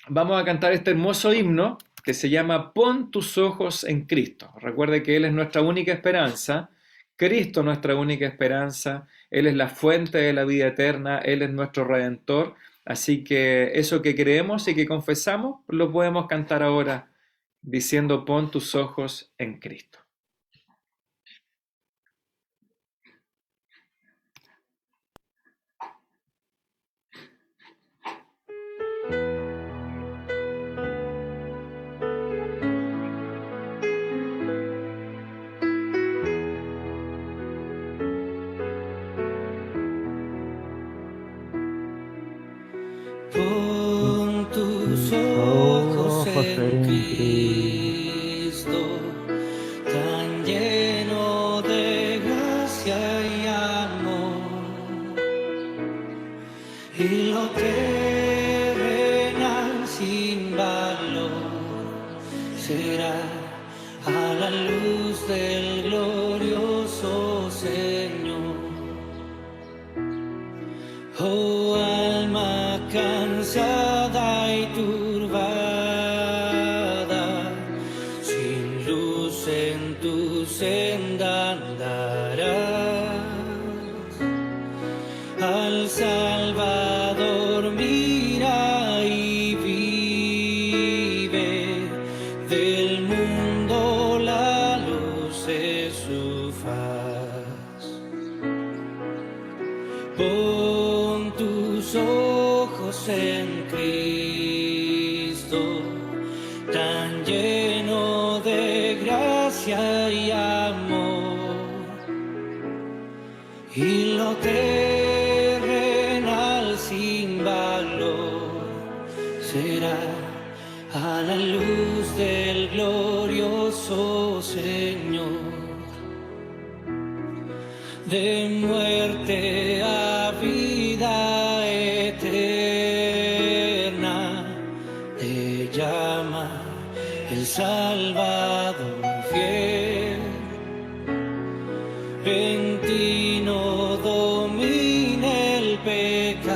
Vamos a cantar este hermoso himno que se llama Pon tus ojos en Cristo. Recuerde que Él es nuestra única esperanza. Cristo nuestra única esperanza, Él es la fuente de la vida eterna, Él es nuestro Redentor, así que eso que creemos y que confesamos lo podemos cantar ahora diciendo: pon tus ojos en Cristo. Pon tus ojos en Cristo, tan lleno de gracia y amor, y lo terrenal sin valor será a la luz del glorioso Señor. Oh alma cansada y turbada, sin luz en tu senda andarás. Al Salvador mira y vive, del mundo la luz es su faz. Pon tus ojos en Cristo, tan lleno de gracia y amor, y lo terrenal sin valor será a la luz del glorioso Señor. De muerte a vida eterna te llama el Salvador fiel. En ti no domina el pecado,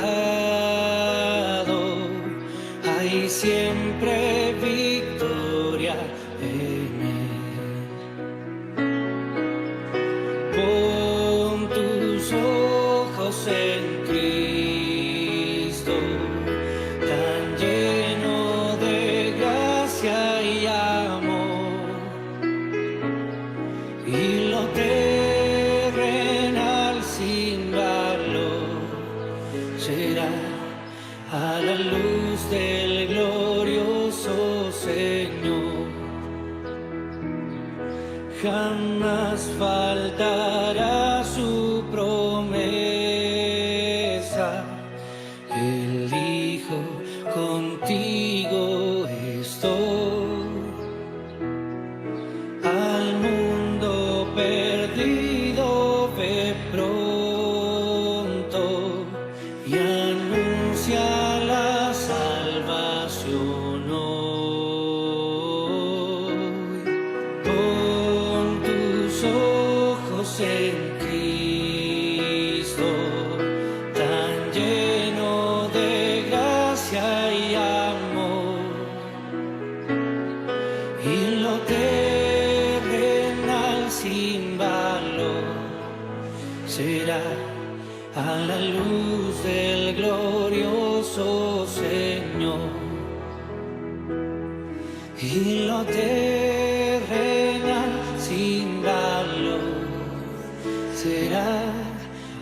hay siempre victoria en él. Pon tus ojos en Cristo, tan lleno de gracia y amor, y lo terrenal sin valor será a la luz del glorioso Señor. Jamás faltará su promesa, el Hijo contigo estoy. Al mundo perdido ve pronto y anuncia la salvación hoy. Pon tus ojos en Cristo, tan lleno de gracia y amor, y lo terrenal sin valor será a la luz del glorioso Señor, y lo terrenal sin valor será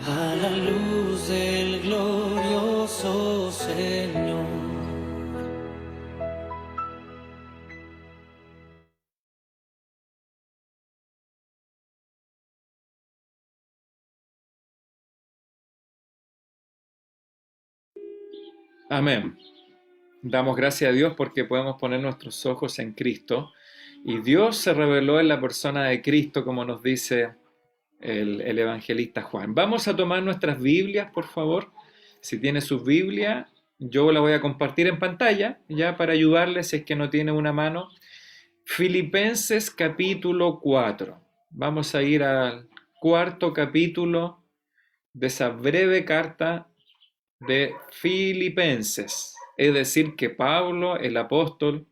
a la luz del glorioso Señor. Amén. Damos gracias a Dios porque podemos poner nuestros ojos en Cristo, y Dios se reveló en la persona de Cristo, como nos dice el evangelista Juan. Vamos a tomar nuestras Biblias, por favor. Si tiene su Biblia, yo la voy a compartir en pantalla, ya para ayudarles si es que no tiene una mano. Filipenses capítulo 4. Vamos a ir al cuarto capítulo de esa breve carta de Filipenses. Es decir, que Pablo, el apóstol,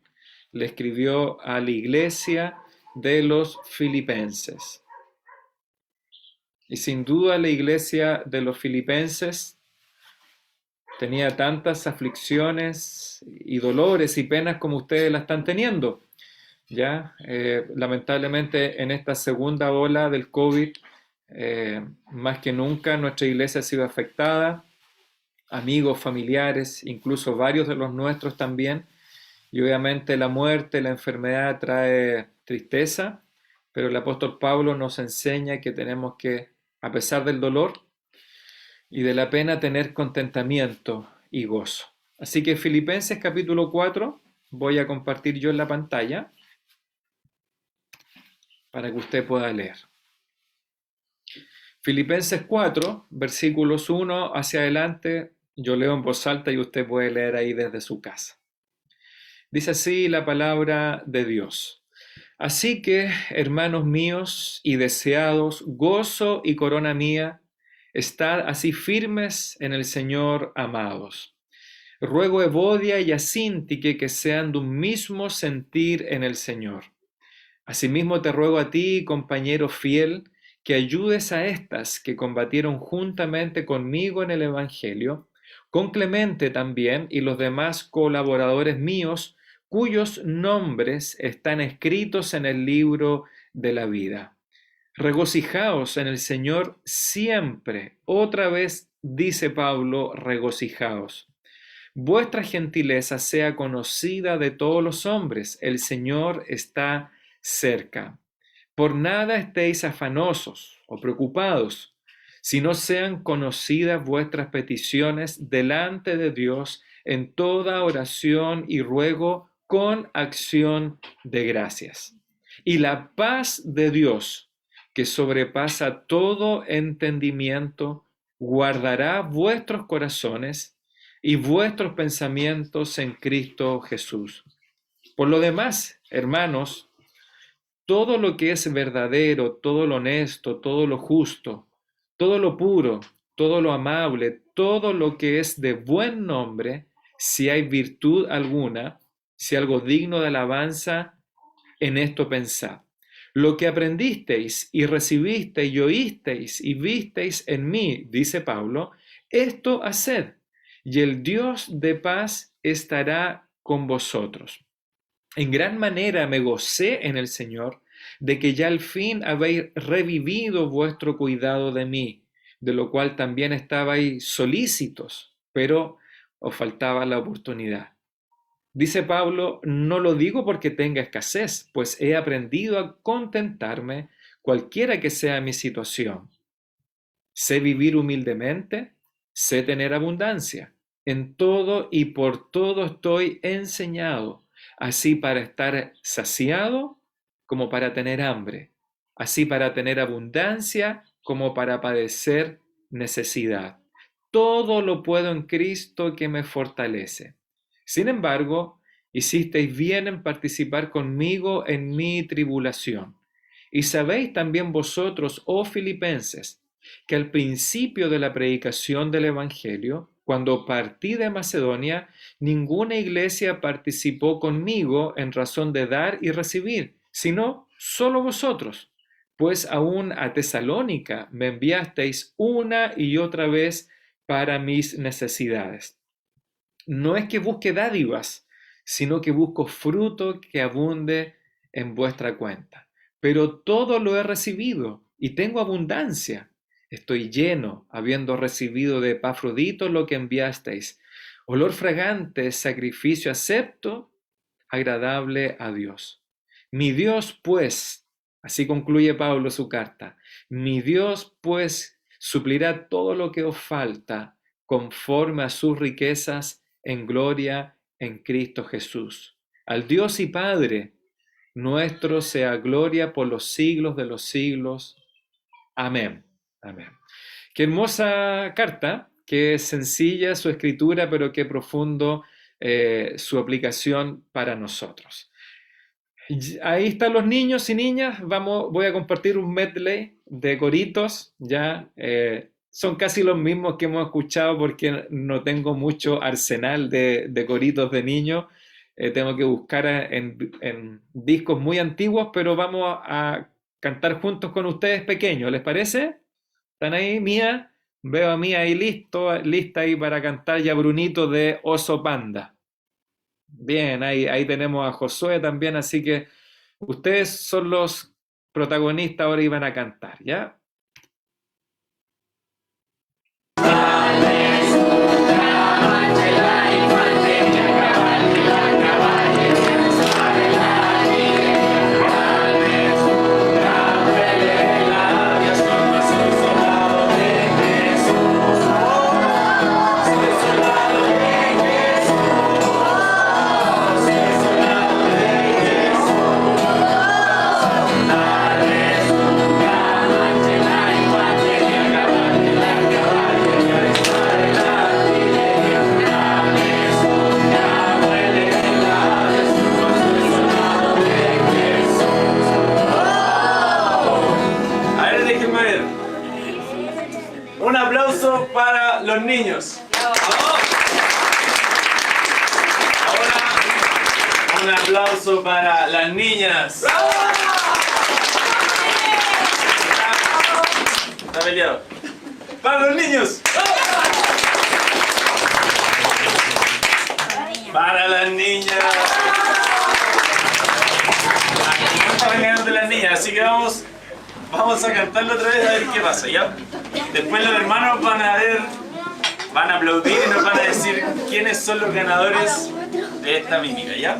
le escribió a la iglesia de los filipenses. Y sin duda la iglesia de los filipenses tenía tantas aflicciones y dolores y penas como ustedes la están teniendo. ¿Ya? Lamentablemente en esta segunda ola del COVID, más que nunca nuestra iglesia ha sido afectada, amigos, familiares, incluso varios de los nuestros también, y obviamente la muerte, la enfermedad trae tristeza, pero el apóstol Pablo nos enseña que tenemos que, a pesar del dolor y de la pena, tener contentamiento y gozo. Así que Filipenses capítulo 4 voy a compartir yo en la pantalla para que usted pueda leer. Filipenses 4, versículos 1 hacia adelante, yo leo en voz alta y usted puede leer ahí desde su casa. Dice así la palabra de Dios. Así que, hermanos míos y deseados, gozo y corona mía, estad así firmes en el Señor, amados. Ruego a Evodia y a Síntique que sean de un mismo sentir en el Señor. Asimismo te ruego a ti, compañero fiel, que ayudes a estas que combatieron juntamente conmigo en el Evangelio, con Clemente también y los demás colaboradores míos, cuyos nombres están escritos en el libro de la vida. Regocijaos en el Señor siempre. Otra vez dice Pablo, regocijaos. Vuestra gentileza sea conocida de todos los hombres. El Señor está cerca. Por nada estéis afanosos o preocupados, sino sean conocidas vuestras peticiones delante de Dios en toda oración y ruego con acción de gracias. Y la paz de Dios, que sobrepasa todo entendimiento, guardará vuestros corazones y vuestros pensamientos en Cristo Jesús. Por lo demás, hermanos, todo lo que es verdadero, todo lo honesto, todo lo justo, todo lo puro, todo lo amable, todo lo que es de buen nombre, si hay virtud alguna, si algo digno de alabanza, en esto pensad. Lo que aprendisteis y recibisteis y oísteis y visteis en mí, dice Pablo, esto haced, y el Dios de paz estará con vosotros. En gran manera me gocé en el Señor de que ya al fin habéis revivido vuestro cuidado de mí, de lo cual también estabais solícitos, pero os faltaba la oportunidad. Dice Pablo, no lo digo porque tenga escasez, pues he aprendido a contentarme cualquiera que sea mi situación. Sé vivir humildemente, sé tener abundancia. En todo y por todo estoy enseñado, así para estar saciado como para tener hambre, así para tener abundancia como para padecer necesidad. Todo lo puedo en Cristo que me fortalece. Sin embargo, hicisteis bien en participar conmigo en mi tribulación. Y sabéis también vosotros, oh filipenses, que al principio de la predicación del Evangelio, cuando partí de Macedonia, ninguna iglesia participó conmigo en razón de dar y recibir, sino solo vosotros, pues aún a Tesalónica me enviasteis una y otra vez para mis necesidades. No es que busque dádivas, sino que busco fruto que abunde en vuestra cuenta. Pero todo lo he recibido y tengo abundancia. Estoy lleno, habiendo recibido de Epafrodito lo que enviasteis. Olor fragante, sacrificio acepto, agradable a Dios. Mi Dios, pues, así concluye Pablo su carta, mi Dios, pues, suplirá todo lo que os falta conforme a sus riquezas en gloria en Cristo Jesús. Al Dios y Padre nuestro sea gloria por los siglos de los siglos. Amén. Amén. Qué hermosa carta, qué sencilla su escritura, pero qué profundo su aplicación para nosotros. Ahí están los niños y niñas. Voy a compartir un medley de coritos. Ya son casi los mismos que hemos escuchado porque no tengo mucho arsenal de coritos de niños. Tengo que buscar en discos muy antiguos, pero vamos a cantar juntos con ustedes pequeños. ¿Les parece? ¿Están ahí? Mía, veo a Mía ahí lista ahí para cantar, y a Brunito de Oso Panda. Bien, ahí tenemos a Josué también, así que ustedes son los protagonistas ahora y van a cantar, ¿ya? Un aplauso para los niños. Ahora, un aplauso para las niñas. Está peleado. Para los niños. Para las niñas. No está peleando de las niñas, así que vamos a cantarlo otra vez a ver qué pasa, ¿ya? Después los hermanos van a aplaudir y nos van a decir quiénes son los ganadores de esta mímica, ¿ya?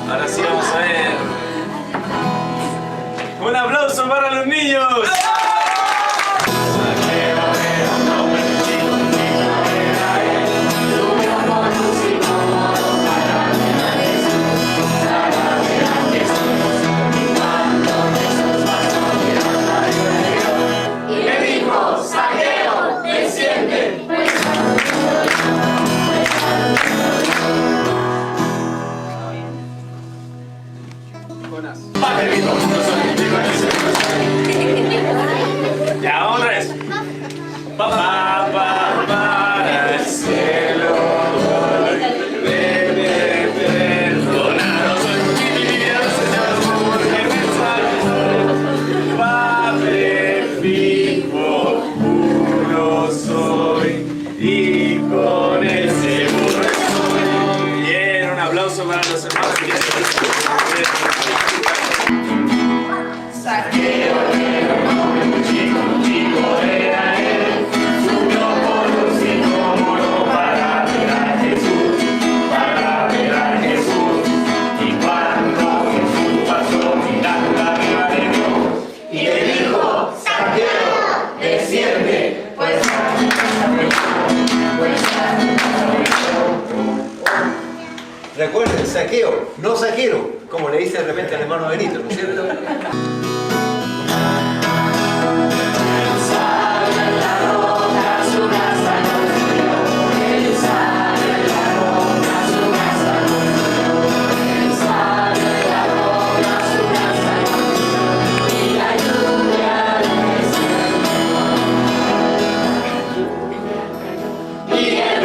Ahora sí vamos a ver. ¡Un aplauso para los niños! Ya, otra vez. Papá, para el cielo, debe perdonaros. Padre fijo, uno soy, y con él seguro estoy. Bien, un aplauso para los hermanos. Saqueo era un hombre muy chico era él, subió por un sicómoro para ver a Jesús, y cuando Jesús pasó mirando arriba de Dios, y le dijo, Saqueo, desciende, pues Recuerden, saqueo, no saquero, como le dice de repente al hermano Benito, ¿no es cierto? Y el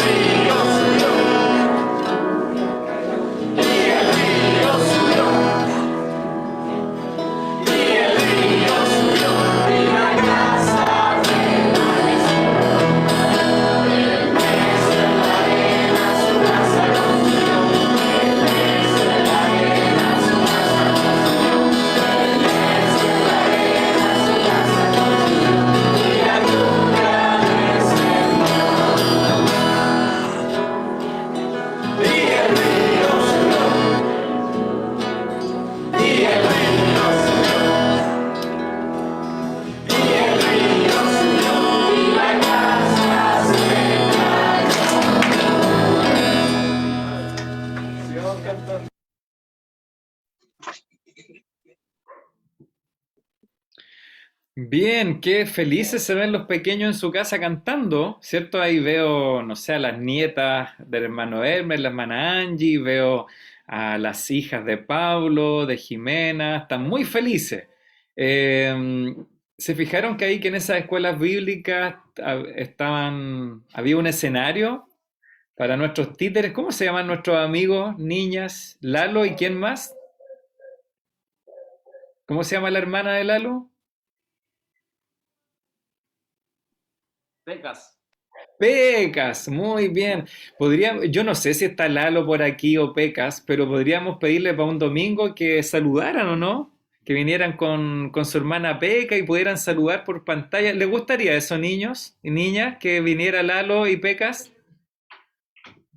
Bien, qué felices se ven los pequeños en su casa cantando, ¿cierto? Ahí veo, no sé, a las nietas del hermano Hermes, la hermana Angie, veo a las hijas de Pablo, de Jimena, están muy felices. Eh, ¿Se fijaron que ahí que en esas escuelas bíblicas había un escenario para nuestros títeres? ¿Cómo se llaman nuestros amigos, niñas? Lalo y ¿quién más? ¿Cómo se llama la hermana de Lalo? Pecas. Pecas, muy bien. Yo no sé si está Lalo por aquí o Pecas, pero podríamos pedirle para un domingo que saludaran o no, que vinieran con su hermana Peca y pudieran saludar por pantalla. ¿Les gustaría eso, niños y niñas, que viniera Lalo y Pecas?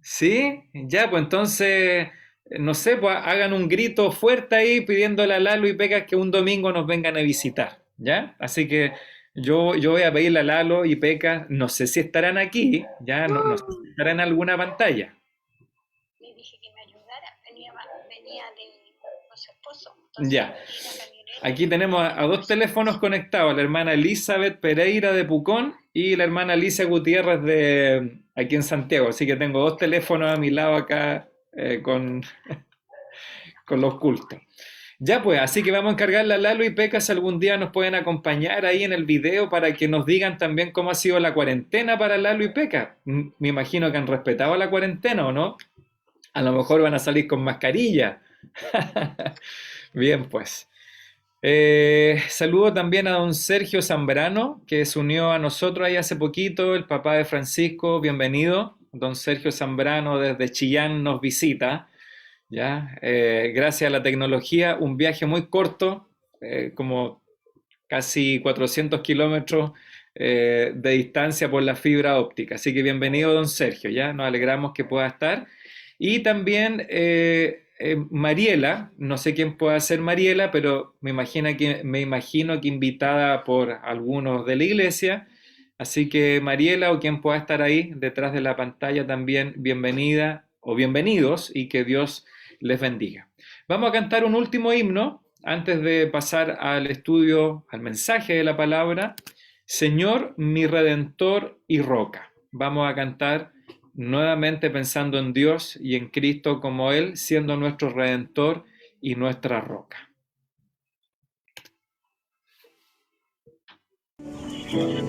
¿Sí? Ya, pues entonces, no sé, pues hagan un grito fuerte ahí pidiéndole a Lalo y Pecas que un domingo nos vengan a visitar, ¿ya? Así que yo voy a pedirle a Lalo y Pecas, no sé si estarán aquí, ya, no sé si estarán en alguna pantalla. Le dije que me ayudara, venía con su esposo. Ya. Aquí tenemos a dos teléfonos conectados, la hermana Elizabeth Pereira de Pucón y la hermana Alicia Gutiérrez de aquí en Santiago. Así que tengo dos teléfonos a mi lado acá con los cultos. Ya pues, así que vamos a encargarle a Lalo y Pecas, algún día nos pueden acompañar ahí en el video para que nos digan también cómo ha sido la cuarentena para Lalo y Pecas. Me imagino que han respetado la cuarentena, ¿o no? A lo mejor van a salir con mascarilla. Bien, pues. Saludo también a don Sergio Zambrano, que se unió a nosotros ahí hace poquito, el papá de Francisco, bienvenido. Don Sergio Zambrano desde Chillán nos visita, ¿ya? Gracias a la tecnología, un viaje muy corto, como casi 400 kilómetros de distancia por la fibra óptica. Así que bienvenido, don Sergio, ¿ya? Nos alegramos que pueda estar. Y también Mariela, no sé quién pueda ser Mariela, pero me imagino que invitada por algunos de la iglesia. Así que Mariela o quien pueda estar ahí detrás de la pantalla también, bienvenida o bienvenidos y que Dios les bendiga. Vamos a cantar un último himno antes de pasar al estudio, al mensaje de la palabra. Señor, mi Redentor y Roca. Vamos a cantar nuevamente pensando en Dios y en Cristo como Él, siendo nuestro Redentor y nuestra roca. Dios,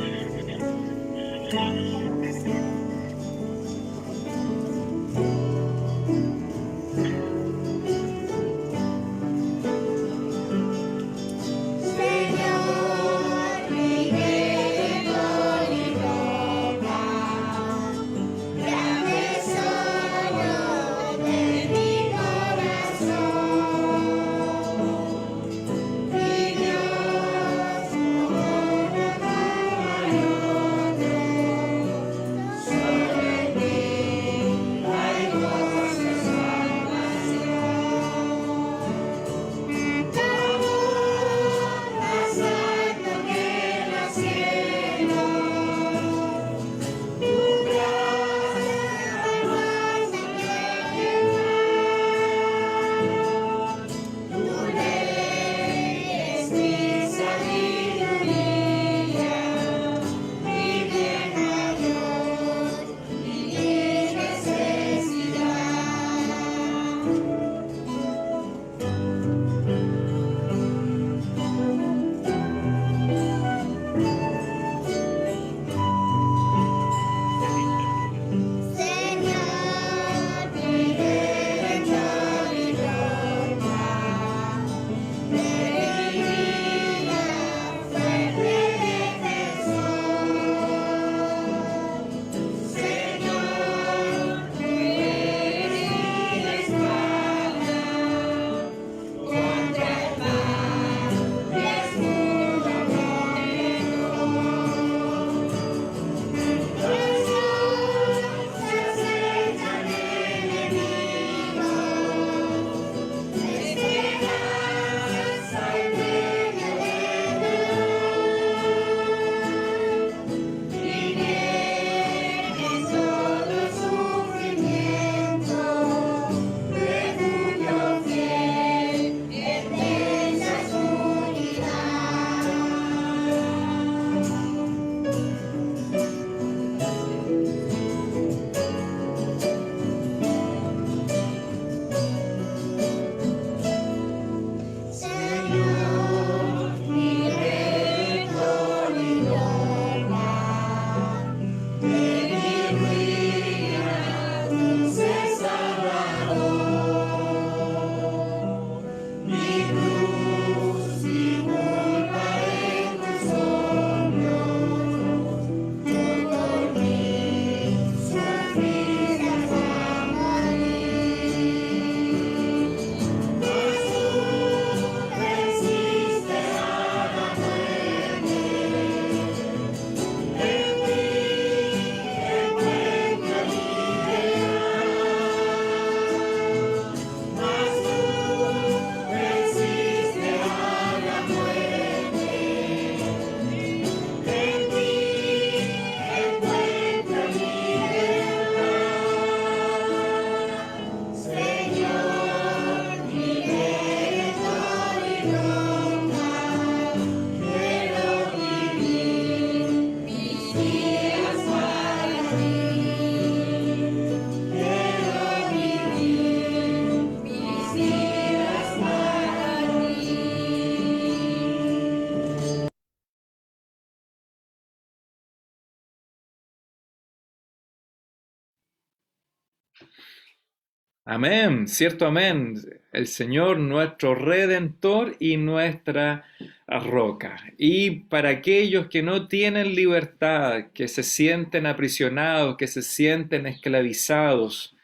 Amén, cierto amén. El Señor, nuestro Redentor y nuestra roca. Y para aquellos que no tienen libertad, que se sienten aprisionados, que se sienten esclavizados,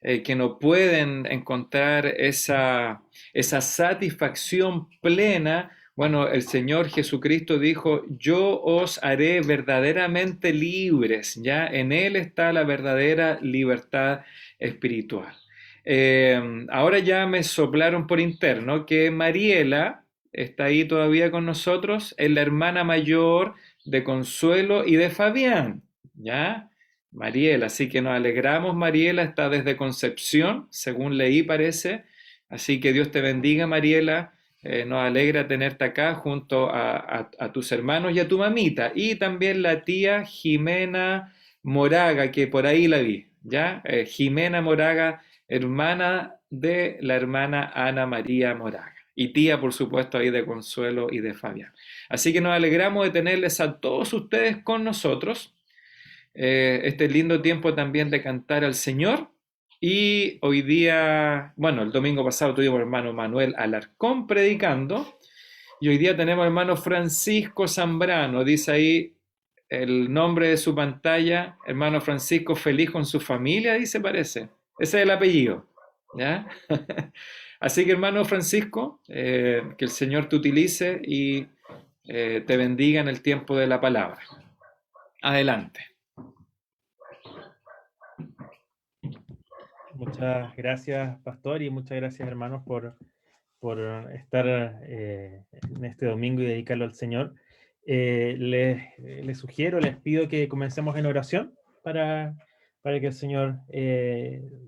que no pueden encontrar esa satisfacción plena, bueno, el Señor Jesucristo dijo, yo os haré verdaderamente libres, ¿ya? En Él está la verdadera libertad espiritual. Ahora ya me soplaron por interno que Mariela está ahí todavía con nosotros, es la hermana mayor de Consuelo y de Fabián, ¿ya? Mariela, así que nos alegramos, Mariela está desde Concepción, según leí parece, así que Dios te bendiga, Mariela, nos alegra tenerte acá junto a tus hermanos y a tu mamita, y también la tía Jimena Moraga, que por ahí la vi, ¿ya? Jimena Moraga, hermana de la hermana Ana María Moraga, y tía, por supuesto, ahí de Consuelo y de Fabián. Así que nos alegramos de tenerles a todos ustedes con nosotros. Este lindo tiempo también de cantar al Señor. Y hoy día, bueno, el domingo pasado tuvimos hermano Manuel Alarcón predicando, y hoy día tenemos hermano Francisco Zambrano, dice ahí el nombre de su pantalla, hermano Francisco feliz con su familia, dice parece, ese es el apellido, ¿ya? Así que hermano Francisco, que el Señor te utilice y te bendiga en el tiempo de la palabra. Adelante. Muchas gracias, pastor, y muchas gracias, hermanos, por estar en este domingo y dedicarlo al Señor. Les sugiero, les pido que comencemos en oración para que el Señor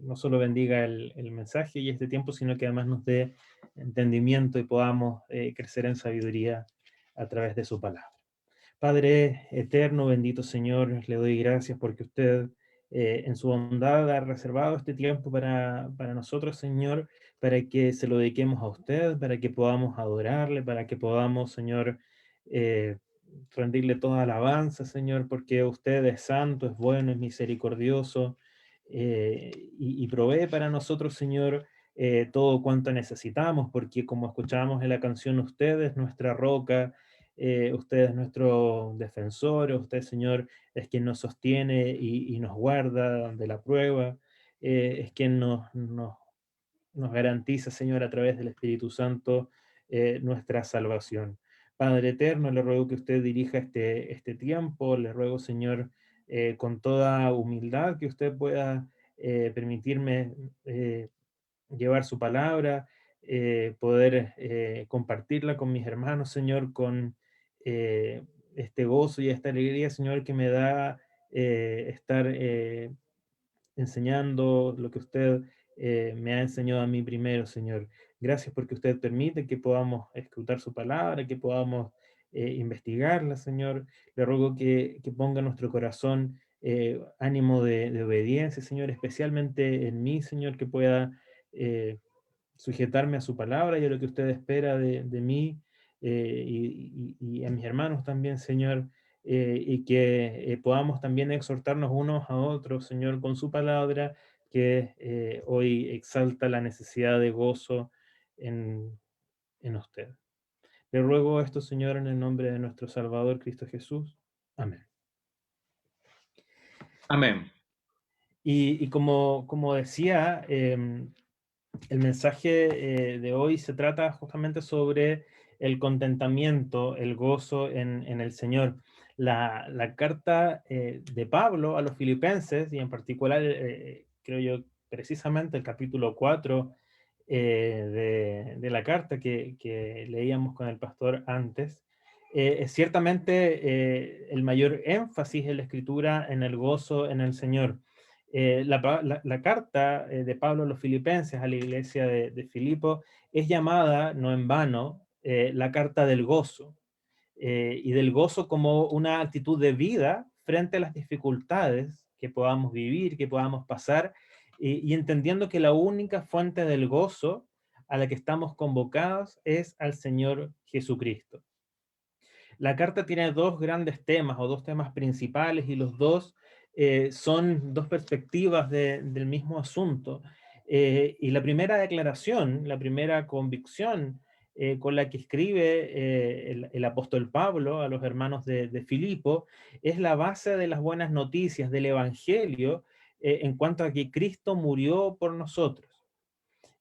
no solo bendiga el mensaje y este tiempo, sino que además nos dé entendimiento y podamos crecer en sabiduría a través de su palabra. Padre eterno, bendito Señor, le doy gracias porque usted en su bondad ha reservado este tiempo para nosotros, Señor, para que se lo dediquemos a usted, para que podamos adorarle, para que podamos, Señor, rendirle toda alabanza, Señor, porque usted es santo, es bueno, es misericordioso, y provee para nosotros, Señor, todo cuanto necesitamos, porque como escuchábamos en la canción, usted es nuestra roca, usted es nuestro defensor, usted, Señor, es quien nos sostiene y nos guarda de la prueba, es quien nos garantiza, Señor, a través del Espíritu Santo, nuestra salvación. Padre eterno, le ruego que usted dirija este tiempo, le ruego, Señor, con toda humildad, que usted pueda permitirme llevar su palabra, poder compartirla con mis hermanos, Señor, con este gozo y esta alegría, Señor, que me da estar enseñando lo que usted me ha enseñado a mí primero, Señor. Gracias porque usted permite que podamos escrutar su palabra, que podamos investigarla, Señor. Le ruego que ponga en nuestro corazón ánimo de obediencia, Señor, especialmente en mí, Señor, que pueda sujetarme a su palabra y a lo que usted espera de mí y a mis hermanos también, Señor, y que podamos también exhortarnos unos a otros, Señor, con su palabra, que hoy exalta la necesidad de gozo en usted. Le ruego esto, Señor, en el nombre de nuestro Salvador, Cristo Jesús. Amén. Amén. Y como decía, el mensaje de hoy se trata justamente sobre el contentamiento, el gozo en el Señor. La carta de Pablo a los filipenses, y en particular, creo yo, precisamente el capítulo 4 de la carta que leíamos con el pastor antes, es ciertamente el mayor énfasis en la Escritura en el gozo en el Señor. La carta de Pablo a los filipenses, a la iglesia de Filipo, es llamada, no en vano, la carta del gozo, y del gozo como una actitud de vida frente a las dificultades que podamos vivir, que podamos pasar, y entendiendo que la única fuente del gozo a la que estamos convocados es al Señor Jesucristo. La carta tiene dos grandes temas, o dos temas principales, y los dos son dos perspectivas del mismo asunto. Y la primera declaración, la primera convicción con la que escribe el apóstol Pablo a los hermanos de Filipo es la base de las buenas noticias del Evangelio en cuanto a que Cristo murió por nosotros.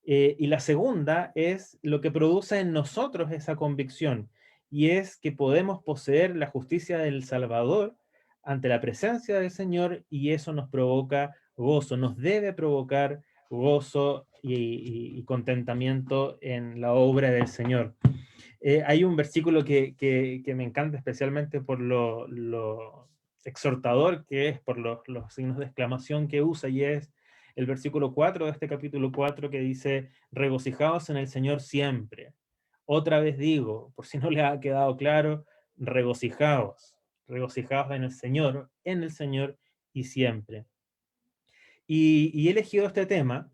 Y la segunda es lo que produce en nosotros esa convicción, y es que podemos poseer la justicia del Salvador ante la presencia del Señor, y eso nos provoca gozo, nos debe provocar gozo y contentamiento en la obra del Señor. Hay un versículo que me encanta especialmente por lo exhortador que es, por los signos de exclamación que usa, y es el versículo 4 de este capítulo 4 que dice: regocijaos en el Señor siempre. Otra vez digo, por si no les ha quedado claro, regocijaos en el Señor y siempre. Y he elegido este tema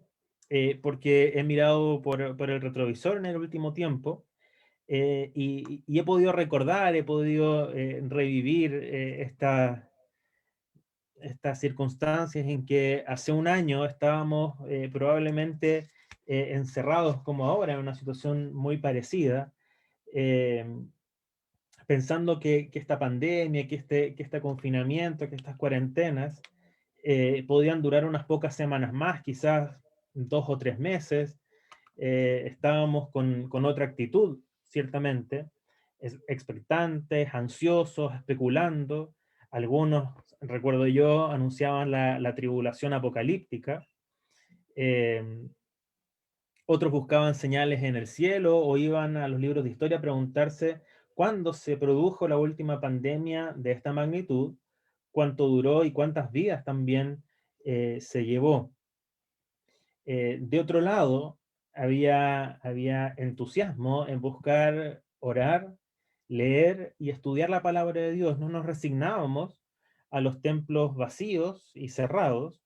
porque he mirado por el retrovisor en el último tiempo y he podido recordar, he podido revivir estas circunstancias en que hace un año estábamos probablemente encerrados como ahora en una situación muy parecida, pensando que esta pandemia, que este confinamiento, que estas cuarentenas podían durar unas pocas semanas más, quizás 2 o 3 meses. Estábamos con otra actitud, ciertamente, expectantes, ansiosos, especulando. Algunos, recuerdo yo, anunciaban la tribulación apocalíptica. Otros buscaban señales en el cielo o iban a los libros de historia a preguntarse cuándo se produjo la última pandemia de esta magnitud, cuánto duró y cuántas vidas también se llevó. De otro lado, había entusiasmo en buscar orar, leer y estudiar la palabra de Dios. No nos resignábamos a los templos vacíos y cerrados,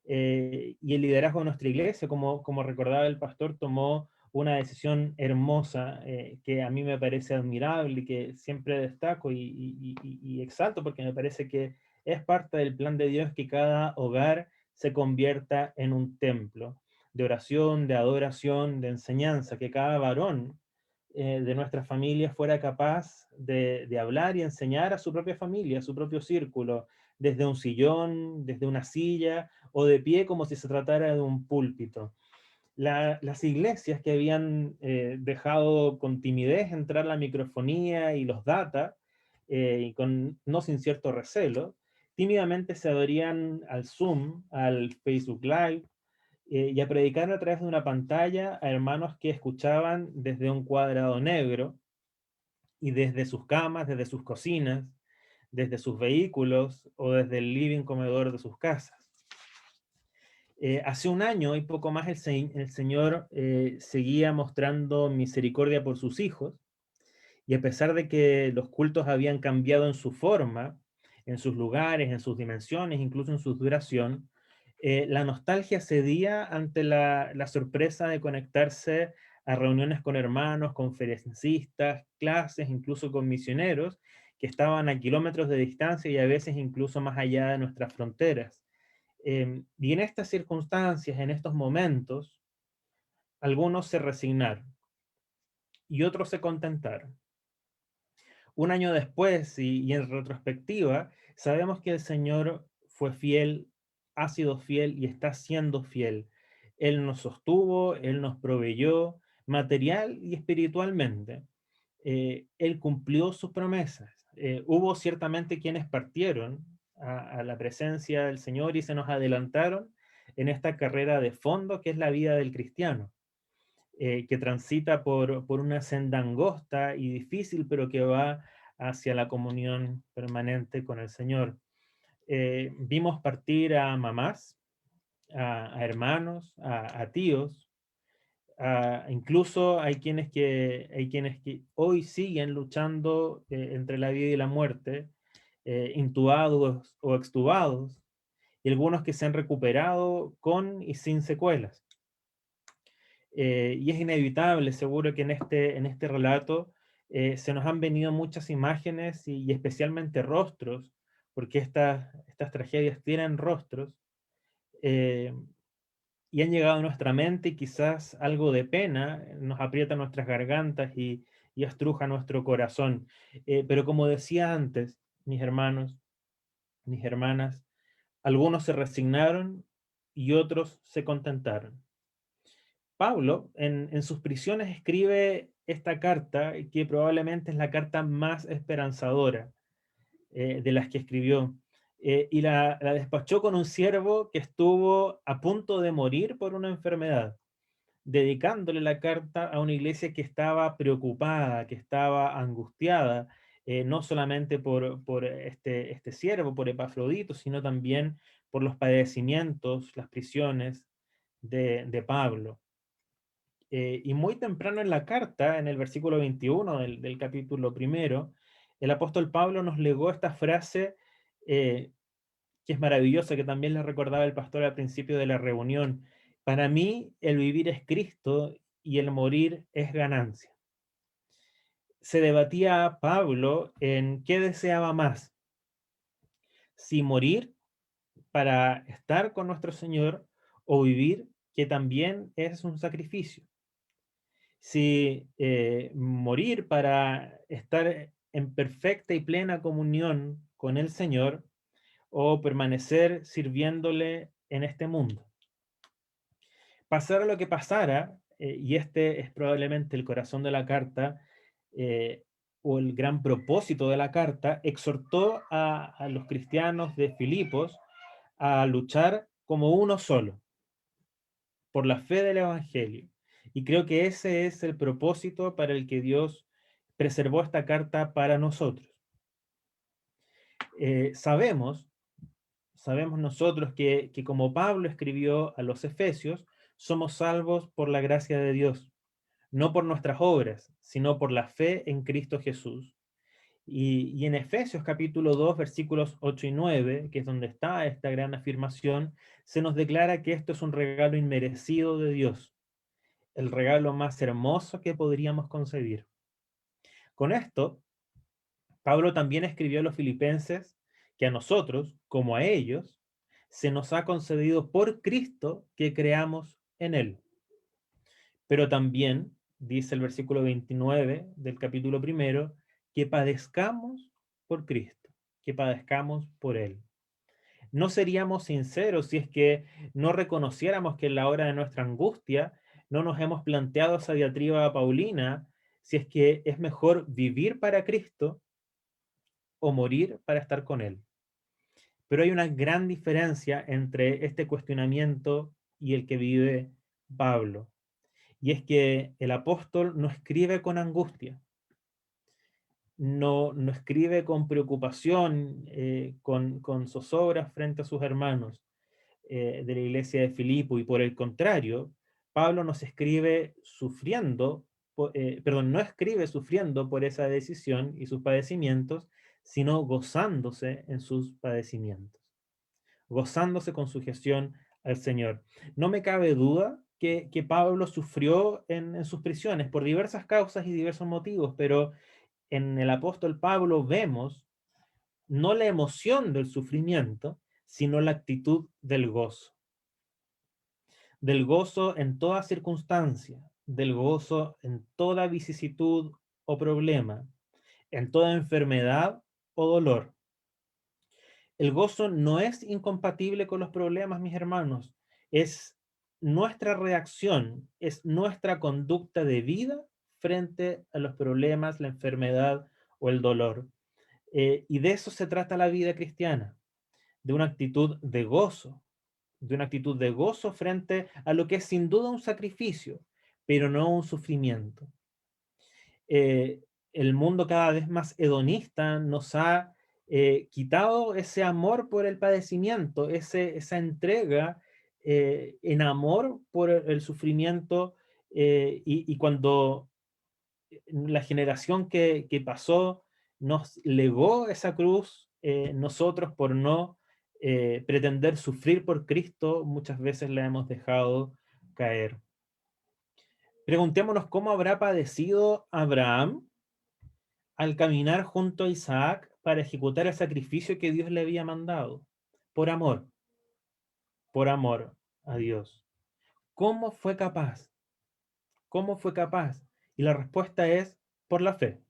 y el liderazgo de nuestra iglesia, como recordaba el pastor, tomó una decisión hermosa que a mí me parece admirable y que siempre destaco y exalto, porque me parece que es parte del plan de Dios que cada hogar se convierta en un templo de oración, de adoración, de enseñanza, que cada varón de nuestra familia fuera capaz de hablar y enseñar a su propia familia, a su propio círculo, desde un sillón, desde una silla, o de pie como si se tratara de un púlpito. Las iglesias que habían dejado con timidez entrar la microfonía y los data, y no sin cierto recelo, tímidamente se abrían al Zoom, al Facebook Live, y a predicar a través de una pantalla a hermanos que escuchaban desde un cuadrado negro y desde sus camas, desde sus cocinas, desde sus vehículos o desde el living comedor de sus casas. Hace un año y poco más el Señor seguía mostrando misericordia por sus hijos, y a pesar de que los cultos habían cambiado en su forma, en sus lugares, en sus dimensiones, incluso en su duración, la nostalgia cedía ante la sorpresa de conectarse a reuniones con hermanos, conferencistas, clases, incluso con misioneros, que estaban a kilómetros de distancia y a veces incluso más allá de nuestras fronteras. Y en estas circunstancias, en estos momentos, algunos se resignaron y otros se contentaron. Un año después y en retrospectiva, sabemos que el Señor fue fiel, ha sido fiel y está siendo fiel. Él nos sostuvo, Él nos proveyó material y espiritualmente. Él cumplió sus promesas. Hubo ciertamente quienes partieron a la presencia del Señor y se nos adelantaron en esta carrera de fondo que es la vida del cristiano, que transita por una senda angosta y difícil, pero que va hacia la comunión permanente con el Señor. Vimos partir a mamás, a hermanos, a tíos, incluso hay quienes que hoy siguen luchando entre la vida y la muerte, intubados o extubados, y algunos que se han recuperado con y sin secuelas. Y es inevitable, seguro que en este relato se nos han venido muchas imágenes y especialmente rostros porque estas tragedias tienen rostros y han llegado a nuestra mente y quizás algo de pena nos aprieta nuestras gargantas y estruja nuestro corazón. Pero como decía antes, mis hermanos, mis hermanas, algunos se resignaron y otros se contentaron. Pablo en sus prisiones escribe esta carta, que probablemente es la carta más esperanzadora de las que escribió, y la despachó con un siervo que estuvo a punto de morir por una enfermedad, dedicándole la carta a una iglesia que estaba preocupada, que estaba angustiada, no solamente por este siervo, por Epafrodito, sino también por los padecimientos, las prisiones de Pablo. Y muy temprano en la carta, en el versículo 21 del capítulo 1, el apóstol Pablo nos legó esta frase que es maravillosa, que también le recordaba el pastor al principio de la reunión. Para mí, el vivir es Cristo y el morir es ganancia. Se debatía Pablo en qué deseaba más, si morir para estar con nuestro Señor o vivir, que también es un sacrificio. Si morir para estar en perfecta y plena comunión con el Señor o permanecer sirviéndole en este mundo. Pasara lo que pasara, y este es probablemente el corazón de la carta, o el gran propósito de la carta, exhortó a los cristianos de Filipos a luchar como uno solo, por la fe del Evangelio. Y creo que ese es el propósito para el que Dios preservó esta carta para nosotros. Sabemos nosotros que como Pablo escribió a los Efesios, somos salvos por la gracia de Dios, no por nuestras obras, sino por la fe en Cristo Jesús. Y en Efesios capítulo 2, versículos 8 y 9, que es donde está esta gran afirmación, se nos declara que esto es un regalo inmerecido de Dios, el regalo más hermoso que podríamos concebir. Con esto, Pablo también escribió a los filipenses que a nosotros, como a ellos, se nos ha concedido por Cristo que creamos en Él. Pero también, dice el versículo 29 del capítulo 1, que padezcamos por Cristo, que padezcamos por Él. No seríamos sinceros si es que no reconociéramos que en la hora de nuestra angustia no nos hemos planteado esa diatriba paulina, si es que es mejor vivir para Cristo o morir para estar con Él. Pero hay una gran diferencia entre este cuestionamiento y el que vive Pablo. Y es que el apóstol no escribe con angustia, no escribe con preocupación, con zozobras frente a sus hermanos de la iglesia de Filipo, y por el contrario, Pablo nos escribe sufriendo, no escribe sufriendo por esa decisión y sus padecimientos, sino gozándose en sus padecimientos, gozándose con sujeción al Señor. No me cabe duda que Pablo sufrió en sus prisiones por diversas causas y diversos motivos, pero en el apóstol Pablo vemos no la emoción del sufrimiento, sino la actitud del gozo en toda circunstancia, del gozo en toda vicisitud o problema, en toda enfermedad o dolor. El gozo no es incompatible con los problemas, mis hermanos. Es nuestra reacción, es nuestra conducta de vida frente a los problemas, la enfermedad o el dolor. Y de eso se trata la vida cristiana, de una actitud de gozo frente a lo que es sin duda un sacrificio, pero no un sufrimiento. El mundo cada vez más hedonista nos ha quitado ese amor por el padecimiento, esa entrega en amor por el sufrimiento, y cuando la generación que pasó nos legó esa cruz, nosotros por no pretender sufrir por Cristo, muchas veces la hemos dejado caer. Preguntémonos cómo habrá padecido Abraham al caminar junto a Isaac para ejecutar el sacrificio que Dios le había mandado, por amor a Dios. ¿Cómo fue capaz? ¿Cómo fue capaz? Y la respuesta es por la fe.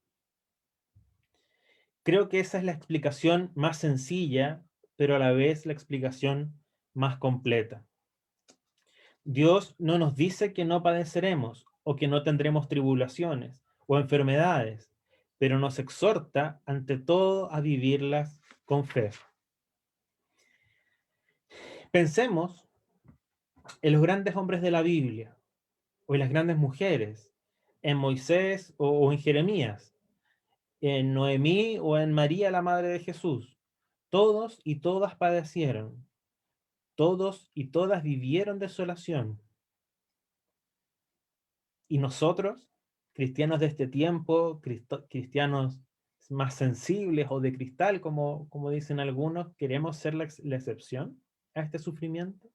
Creo que esa es la explicación más sencilla, pero a la vez la explicación más completa. Dios no nos dice que no padeceremos o que no tendremos tribulaciones o enfermedades, pero nos exhorta ante todo a vivirlas con fe. Pensemos en los grandes hombres de la Biblia, o en las grandes mujeres, en Moisés o en Jeremías, en Noemí o en María, la madre de Jesús. Todos y todas padecieron. Todos y todas vivieron desolación. Y nosotros, cristianos de este tiempo, cristianos más sensibles o de cristal, como dicen algunos, ¿queremos ser la excepción a este sufrimiento?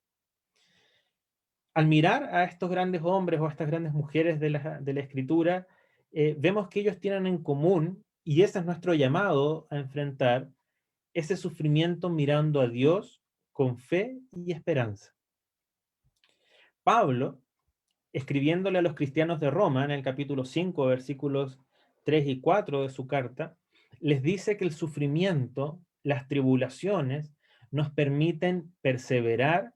Al mirar a estos grandes hombres o a estas grandes mujeres de la Escritura, vemos que ellos tienen en común, y ese es nuestro llamado a enfrentar, ese sufrimiento mirando a Dios con fe y esperanza. Pablo, escribiéndole a los cristianos de Roma, en el capítulo 5, versículos 3 y 4 de su carta, les dice que el sufrimiento, las tribulaciones, nos permiten perseverar,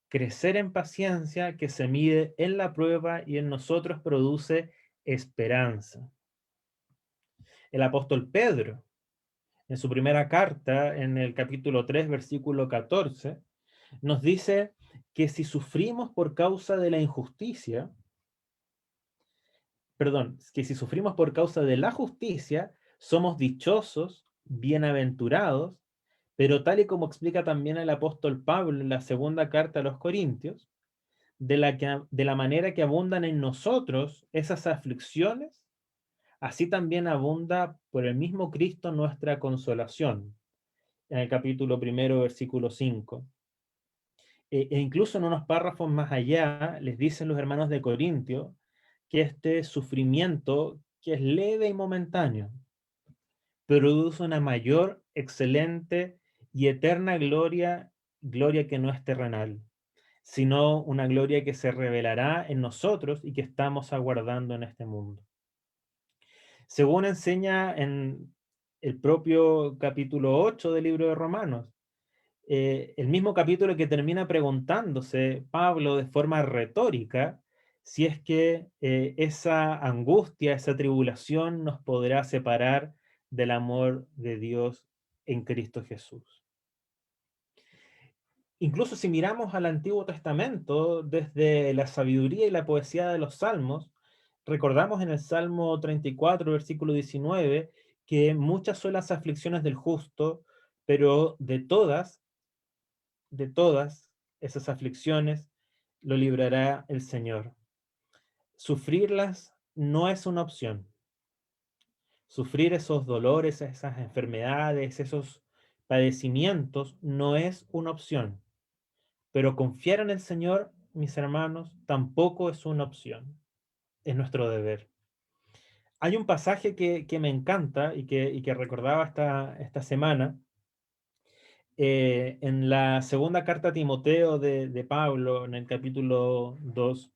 crecer en paciencia que se mide en la prueba y en nosotros produce esperanza. El apóstol Pedro, en su primera carta, en el capítulo 3, versículo 14, nos dice que si sufrimos por causa de la injusticia, que si sufrimos por causa de la justicia, somos dichosos, bienaventurados, pero tal y como explica también el apóstol Pablo en la segunda carta a los Corintios, de la manera que abundan en nosotros esas aflicciones, así también abunda por el mismo Cristo nuestra consolación, en el capítulo 1, versículo 5. E incluso en unos párrafos más allá, les dicen los hermanos de Corintio que este sufrimiento, que es leve y momentáneo, produce una mayor, excelente y eterna gloria que no es terrenal, sino una gloria que se revelará en nosotros y que estamos aguardando en este mundo. Según enseña en el propio capítulo 8 del libro de Romanos, el mismo capítulo que termina preguntándose Pablo de forma retórica si es que esa angustia, esa tribulación nos podrá separar del amor de Dios en Cristo Jesús. Incluso si miramos al Antiguo Testamento, desde la sabiduría y la poesía de los Salmos, recordamos en el Salmo 34, versículo 19, que muchas son las aflicciones del justo, pero de todas esas aflicciones lo librará el Señor. Sufrirlas no es una opción. Sufrir esos dolores, esas enfermedades, esos padecimientos no es una opción. Pero confiar en el Señor, mis hermanos, tampoco es una opción. Es nuestro deber. Hay un pasaje que me encanta y que recordaba esta semana, en la segunda carta a Timoteo de Pablo, en el capítulo 2,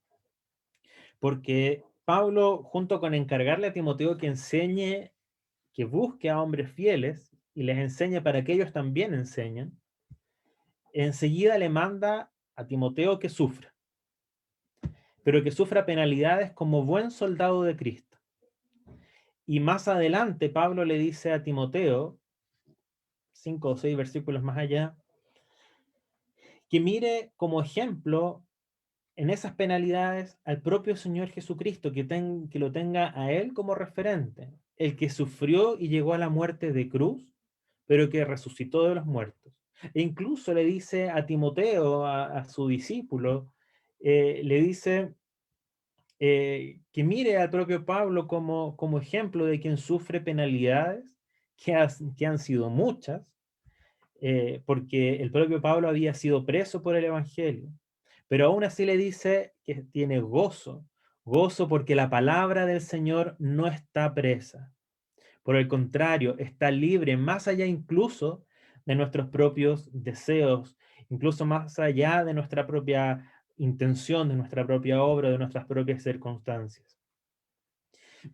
porque Pablo, junto con encargarle a Timoteo que enseñe, que busque a hombres fieles y les enseñe para que ellos también enseñen, enseguida le manda a Timoteo que sufra, pero que sufra penalidades como buen soldado de Cristo. Y más adelante Pablo le dice a Timoteo, 5 o 6 versículos más allá, que mire como ejemplo en esas penalidades al propio Señor Jesucristo, que lo tenga a Él como referente, el que sufrió y llegó a la muerte de cruz, pero que resucitó de los muertos. E incluso le dice a Timoteo, a su discípulo, le dice que mire al propio Pablo como ejemplo de quien sufre penalidades, que han sido muchas, porque el propio Pablo había sido preso por el Evangelio, pero aún así le dice que tiene gozo porque la palabra del Señor no está presa, Por el contrario, está libre más allá incluso de nuestros propios deseos, incluso más allá de nuestra propia intención, de nuestra propia obra, de nuestras propias circunstancias.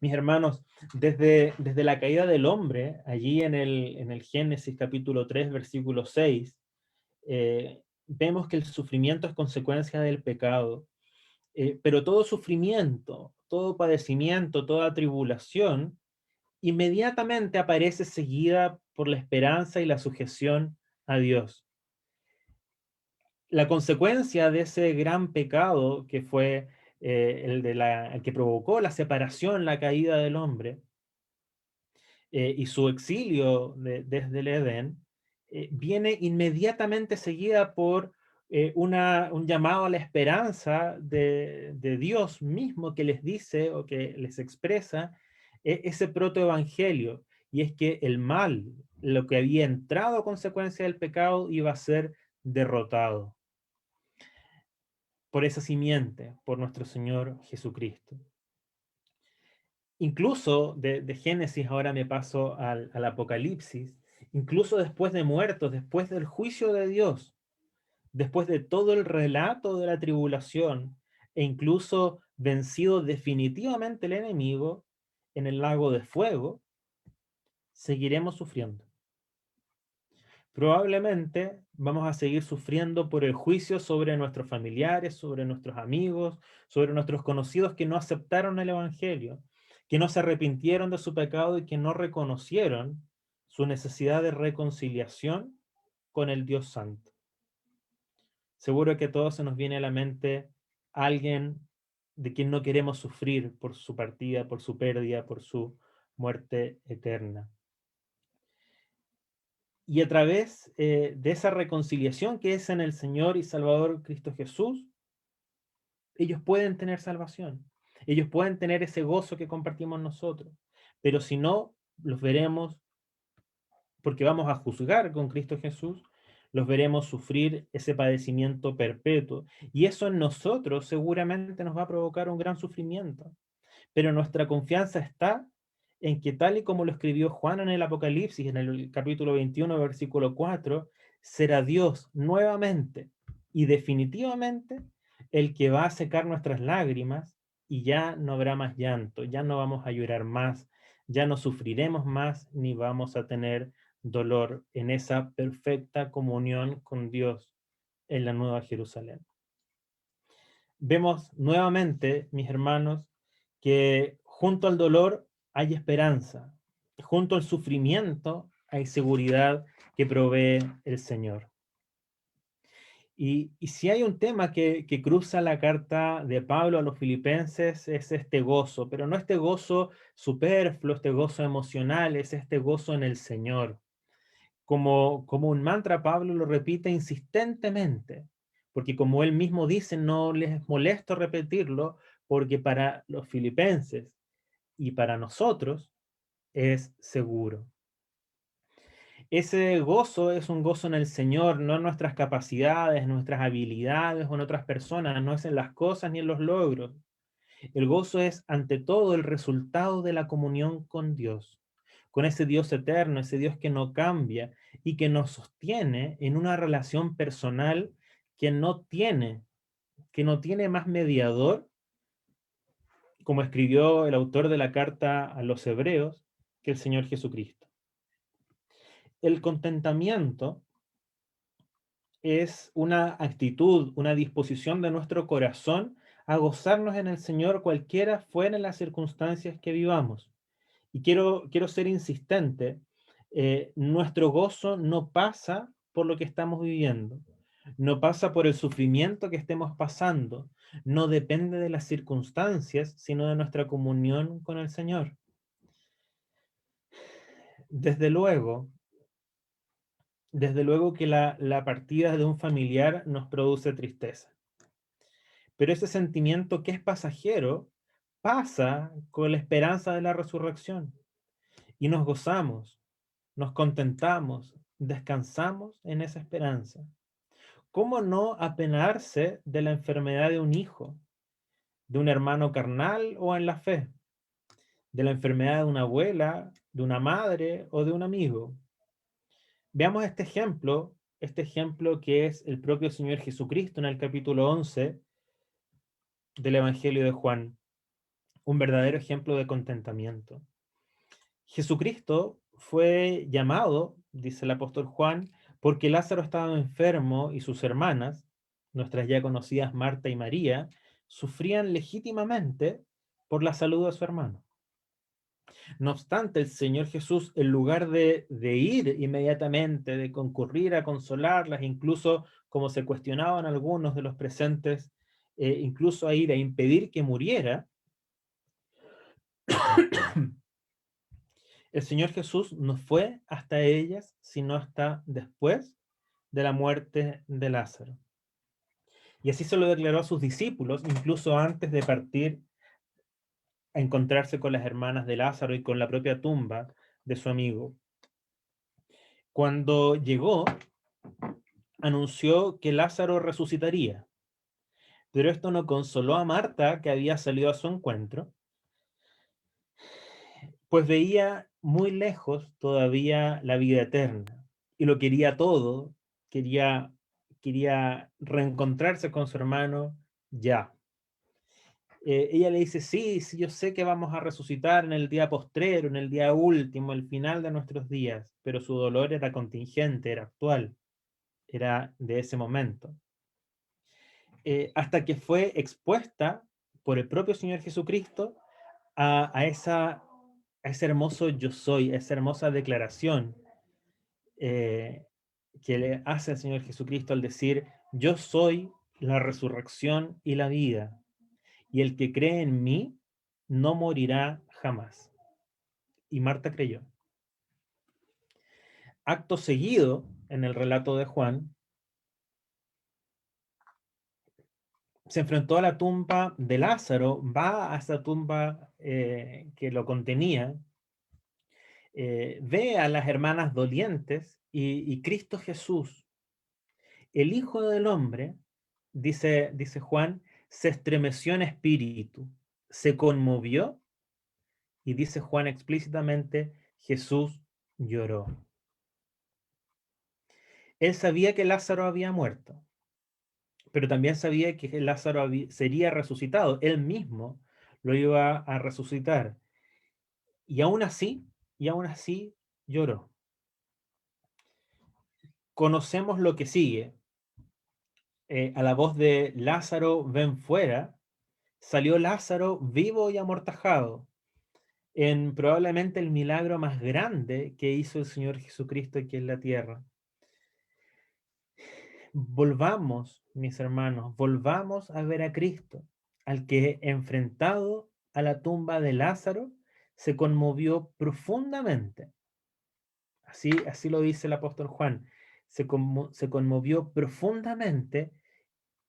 Mis hermanos, desde la caída del hombre, allí en el Génesis capítulo 3, versículo 6, vemos que el sufrimiento es consecuencia del pecado, pero todo sufrimiento, todo padecimiento, toda tribulación, inmediatamente aparece seguida por la esperanza y la sujeción a Dios. La consecuencia de ese gran pecado que fue el que provocó la separación, la caída del hombre, y su exilio desde el Edén, viene inmediatamente seguida por un llamado a la esperanza de Dios mismo, que les dice o que les expresa ese protoevangelio, y es que el mal, lo que había entrado a consecuencia del pecado, iba a ser derrotado por esa simiente, por nuestro Señor Jesucristo. Incluso de Génesis ahora me paso al Apocalipsis, incluso después de muertos, después del juicio de Dios, después de todo el relato de la tribulación, e incluso vencido definitivamente el enemigo en el lago de fuego, seguiremos sufriendo. Probablemente vamos a seguir sufriendo por el juicio sobre nuestros familiares, sobre nuestros amigos, sobre nuestros conocidos que no aceptaron el Evangelio, que no se arrepintieron de su pecado y que no reconocieron su necesidad de reconciliación con el Dios Santo. Seguro que a todos se nos viene a la mente alguien de quien no queremos sufrir por su partida, por su pérdida, por su muerte eterna. Y a través de esa reconciliación que es en el Señor y Salvador Cristo Jesús, ellos pueden tener salvación. Ellos pueden tener ese gozo que compartimos nosotros. Pero si no, los veremos, porque vamos a juzgar con Cristo Jesús, los veremos sufrir ese padecimiento perpetuo. Y eso en nosotros seguramente nos va a provocar un gran sufrimiento. Pero nuestra confianza está en que, tal y como lo escribió Juan en el Apocalipsis, en el capítulo 21, versículo 4, será Dios nuevamente y definitivamente el que va a secar nuestras lágrimas, y ya no habrá más llanto, ya no vamos a llorar más, ya no sufriremos más, ni vamos a tener dolor en esa perfecta comunión con Dios en la Nueva Jerusalén. Vemos nuevamente, mis hermanos, que junto al dolor hay esperanza, junto al sufrimiento hay seguridad que provee el Señor. Y si hay un tema que cruza la carta de Pablo a los filipenses, es este gozo, pero no este gozo superfluo, este gozo emocional, es este gozo en el Señor. Como un mantra, Pablo lo repite insistentemente, porque como él mismo dice, no les molesto repetirlo, porque para los filipenses y para nosotros es seguro. Ese gozo es un gozo en el Señor, no en nuestras capacidades, nuestras habilidades o en otras personas, no es en las cosas ni en los logros. El gozo es ante todo el resultado de la comunión con Dios, con ese Dios eterno, ese Dios que no cambia y que nos sostiene en una relación personal que no tiene más mediador, como escribió el autor de la carta a los Hebreos, que el Señor Jesucristo. El contentamiento es una actitud, una disposición de nuestro corazón a gozarnos en el Señor cualquiera fueran las circunstancias que vivamos. Y quiero ser insistente, nuestro gozo no pasa por lo que estamos viviendo, no pasa por el sufrimiento que estemos pasando, no depende de las circunstancias, sino de nuestra comunión con el Señor. Desde luego que la partida de un familiar nos produce tristeza. Pero ese sentimiento que es pasajero pasa con la esperanza de la resurrección. Y nos gozamos, nos contentamos, descansamos en esa esperanza. ¿Cómo no apenarse de la enfermedad de un hijo, de un hermano carnal o en la fe? De la enfermedad de una abuela de una madre o de un amigo. Veamos este ejemplo que es el propio Señor Jesucristo en el capítulo 11 del Evangelio de Juan, un verdadero ejemplo de contentamiento. Jesucristo fue llamado, dice el apóstol Juan, porque Lázaro estaba enfermo y sus hermanas, nuestras ya conocidas Marta y María, sufrían legítimamente por la salud de su hermano. No obstante, el Señor Jesús, en lugar de ir inmediatamente, de concurrir a consolarlas, incluso como se cuestionaban algunos de los presentes, incluso a ir a impedir que muriera, el Señor Jesús no fue hasta ellas, sino hasta después de la muerte de Lázaro. Y así se lo declaró a sus discípulos, incluso antes de partir a encontrarse con las hermanas de Lázaro y con la propia tumba de su amigo. Cuando llegó, anunció que Lázaro resucitaría. Pero esto no consoló a Marta, que había salido a su encuentro, pues veía muy lejos todavía la vida eterna y lo quería todo, quería reencontrarse con su hermano ya. Ella le dice, sí, yo sé que vamos a resucitar en el día postrero, en el día último, el final de nuestros días, pero su dolor era contingente, era actual, era de ese momento. Hasta que fue expuesta por el propio Señor Jesucristo a ese hermoso yo soy, a esa hermosa declaración que le hace el Señor Jesucristo al decir, yo soy la resurrección y la vida, y el que cree en mí no morirá jamás. Y Marta creyó. Acto seguido, en el relato de Juan, se enfrentó a la tumba de Lázaro, va a esa tumba que lo contenía, ve a las hermanas dolientes y Cristo Jesús, el Hijo del Hombre, dice Juan, se estremeció en espíritu, se conmovió y dice Juan explícitamente, Jesús lloró. Él sabía que Lázaro había muerto, pero también sabía que Lázaro sería resucitado. Él mismo lo iba a resucitar. Y aún así lloró. Conocemos lo que sigue. A la voz de Lázaro, ven fuera, salió Lázaro vivo y amortajado, en probablemente el milagro más grande que hizo el Señor Jesucristo aquí en la tierra. Volvamos, mis hermanos, volvamos a ver a Cristo, al que enfrentado a la tumba de Lázaro, se conmovió profundamente. Así lo dice el apóstol Juan. Se conmovió profundamente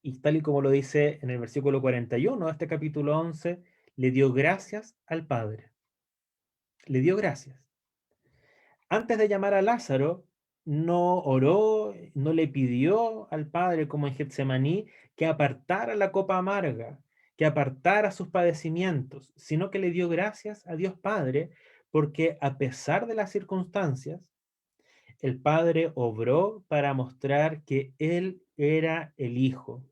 y tal y como lo dice en el versículo 41 de este capítulo 11, le dio gracias al Padre. Le dio gracias. Antes de llamar a Lázaro, no oró, no le pidió al Padre, como en Getsemaní, que apartara la copa amarga, que apartara sus padecimientos, sino que le dio gracias a Dios Padre, porque a pesar de las circunstancias, el Padre obró para mostrar que Él era el Hijo,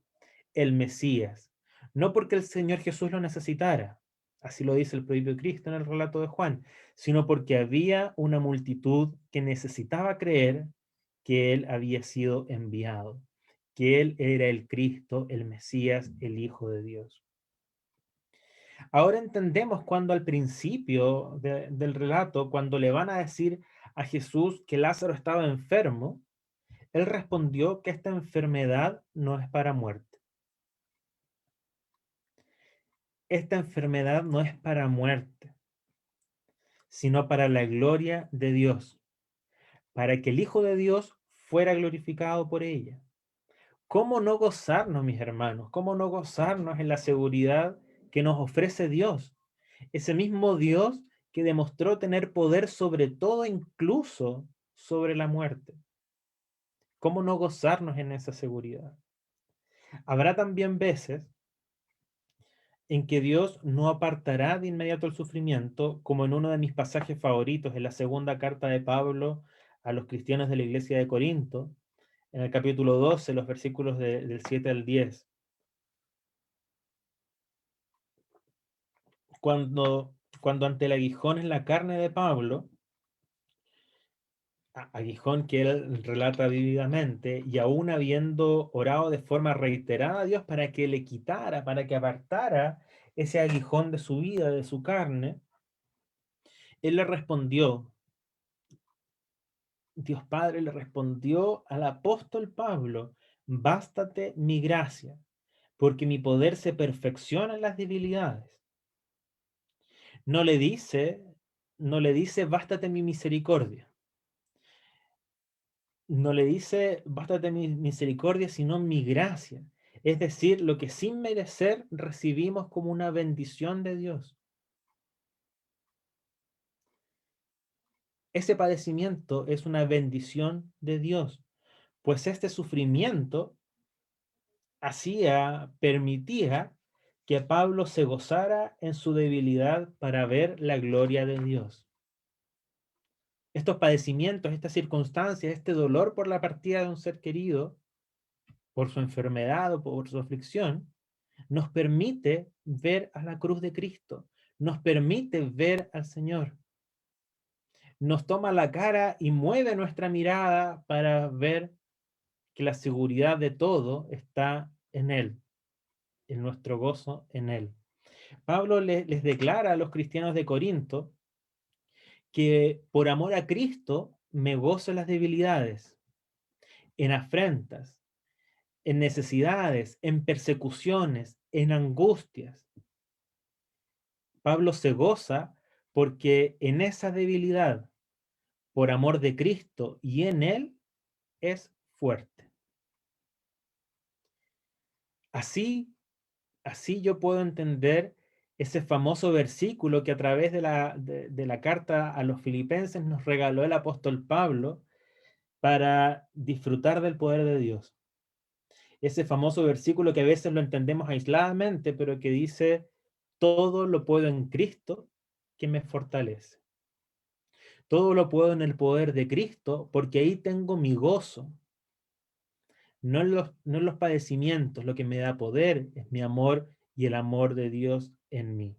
el Mesías, no porque el Señor Jesús lo necesitara, así lo dice el propio Cristo en el relato de Juan, sino porque había una multitud que necesitaba creer que Él había sido enviado, que Él era el Cristo, el Mesías, el Hijo de Dios. Ahora entendemos cuando al principio del relato, cuando le van a decir a Jesús que Lázaro estaba enfermo, Él respondió que esta enfermedad no es para muerte. Esta enfermedad no es para muerte, sino para la gloria de Dios, para que el Hijo de Dios fuera glorificado por ella. ¿Cómo no gozarnos, mis hermanos? ¿Cómo no gozarnos en la seguridad que nos ofrece Dios? Ese mismo Dios que demostró tener poder sobre todo, incluso sobre la muerte. ¿Cómo no gozarnos en esa seguridad? Habrá también veces en que Dios no apartará de inmediato el sufrimiento, como en uno de mis pasajes favoritos, en la segunda carta de Pablo a los cristianos de la iglesia de Corinto, en el capítulo 12, los versículos del 7 al 10. Cuando ante el aguijón en la carne de Pablo, aguijón que él relata vívidamente, y aún habiendo orado de forma reiterada a Dios para que le quitara, para que apartara ese aguijón de su vida, de su carne, él le respondió, Dios Padre le respondió al apóstol Pablo, bástate mi gracia, porque mi poder se perfecciona en las debilidades. No le dice, bástate mi misericordia. No le dice, bástate mi misericordia, sino mi gracia. Es decir, lo que sin merecer recibimos como una bendición de Dios. Ese padecimiento es una bendición de Dios, pues este sufrimiento permitía que Pablo se gozara en su debilidad para ver la gloria de Dios. Estos padecimientos, estas circunstancias, este dolor por la partida de un ser querido, por su enfermedad o por su aflicción, nos permite ver a la cruz de Cristo, nos permite ver al Señor. Nos toma la cara y mueve nuestra mirada para ver que la seguridad de todo está en Él, en nuestro gozo en Él. Pablo les declara a los cristianos de Corinto que por amor a Cristo me gozo en las debilidades, en afrentas, en necesidades, en persecuciones, en angustias. Pablo se goza porque en esa debilidad, por amor de Cristo y en Él, es fuerte. Así yo puedo entender ese famoso versículo que a través de la carta a los filipenses nos regaló el apóstol Pablo para disfrutar del poder de Dios. Ese famoso versículo que a veces lo entendemos aisladamente, pero que dice, todo lo puedo en Cristo que me fortalece. Todo lo puedo en el poder de Cristo, porque ahí tengo mi gozo. No en los padecimientos, lo que me da poder es mi amor y el amor de Dios en mí.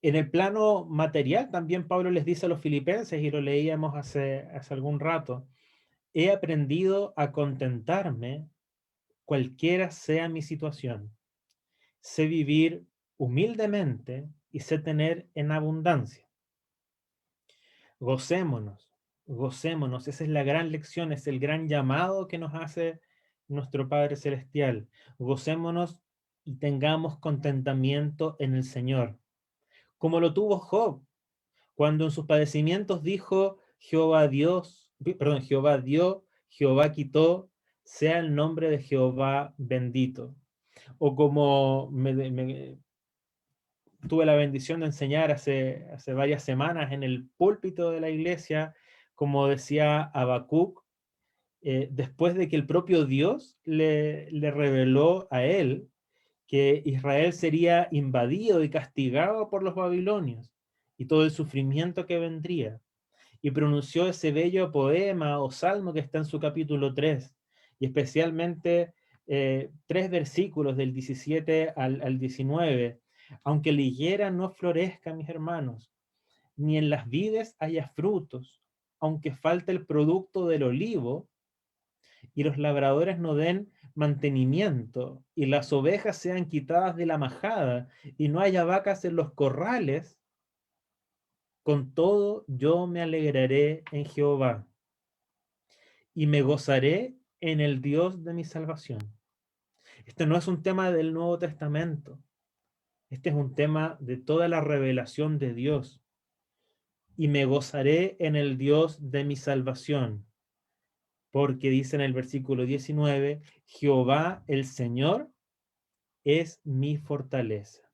En el plano material también Pablo les dice a los filipenses, y lo leíamos hace algún rato, he aprendido a contentarme cualquiera sea mi situación. Sé vivir humildemente y sé tener en abundancia. Gocémonos, esa es la gran lección, es el gran llamado que nos hace nuestro Padre Celestial. Gocémonos y tengamos contentamiento en el Señor. Como lo tuvo Job, cuando en sus padecimientos dijo, Jehová dio, Jehová quitó, sea el nombre de Jehová bendito. O como tuve la bendición de enseñar hace varias semanas en el púlpito de la iglesia, como decía Habacuc, después de que el propio Dios le reveló a él que Israel sería invadido y castigado por los babilonios y todo el sufrimiento que vendría. Y pronunció ese bello poema o salmo que está en su capítulo 3, y especialmente 3 versículos del 17 al 19. Aunque la higuera no florezca, mis hermanos, ni en las vides haya frutos, aunque falte el producto del olivo, y los labradores no den mantenimiento, y las ovejas sean quitadas de la majada, y no haya vacas en los corrales, con todo yo me alegraré en Jehová, y me gozaré en el Dios de mi salvación. Este no es un tema del Nuevo Testamento. Este es un tema de toda la revelación de Dios. Y me gozaré en el Dios de mi salvación. Porque dice en el versículo 19, Jehová el Señor es mi fortaleza,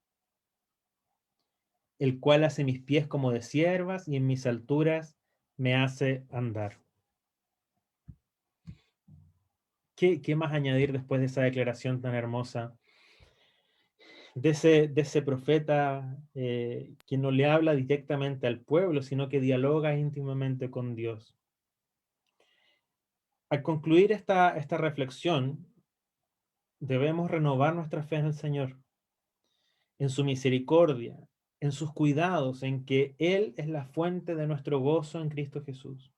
el cual hace mis pies como de ciervas y en mis alturas me hace andar. ¿Qué más añadir después de esa declaración tan hermosa? de ese profeta que no le habla directamente al pueblo, sino que dialoga íntimamente con Dios. Al concluir esta reflexión, debemos renovar nuestra fe en el Señor, en su misericordia, en sus cuidados, en que Él es la fuente de nuestro gozo en Cristo Jesús.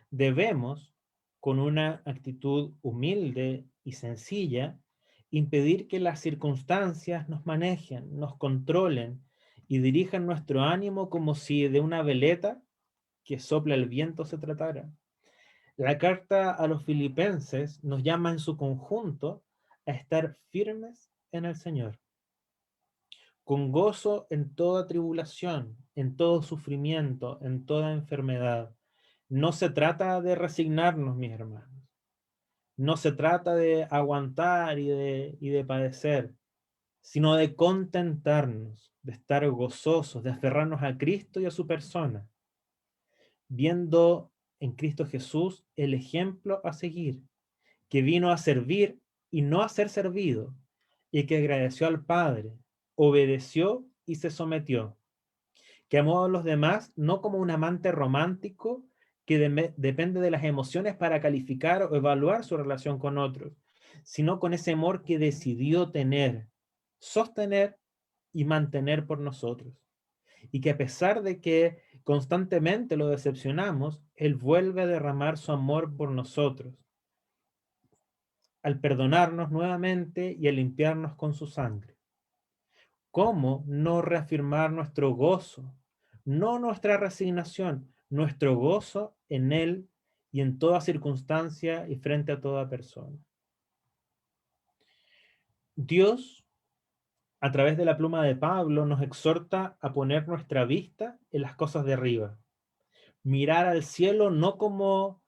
Debemos, con una actitud humilde y sencilla, impedir que las circunstancias nos manejen, nos controlen y dirijan nuestro ánimo como si de una veleta que sopla el viento se tratara. La carta a los Filipenses nos llama en su conjunto a estar firmes en el Señor, con gozo en toda tribulación, en todo sufrimiento, en toda enfermedad. No se trata de resignarnos, mis hermanos. No se trata de aguantar y de padecer, sino de contentarnos, de estar gozosos, de aferrarnos a Cristo y a su persona, viendo en Cristo Jesús el ejemplo a seguir, que vino a servir y no a ser servido, y que agradeció al Padre, obedeció y se sometió, que amó a los demás no como un amante romántico que depende de las emociones para calificar o evaluar su relación con otros, sino con ese amor que decidió tener, sostener y mantener por nosotros. Y que a pesar de que constantemente lo decepcionamos, Él vuelve a derramar su amor por nosotros, al perdonarnos nuevamente y al limpiarnos con su sangre. ¿Cómo no reafirmar nuestro gozo, no nuestra resignación, nuestro gozo en Él y en toda circunstancia y frente a toda persona? Dios, a través de la pluma de Pablo, nos exhorta a poner nuestra vista en las cosas de arriba. Mirar al cielo no como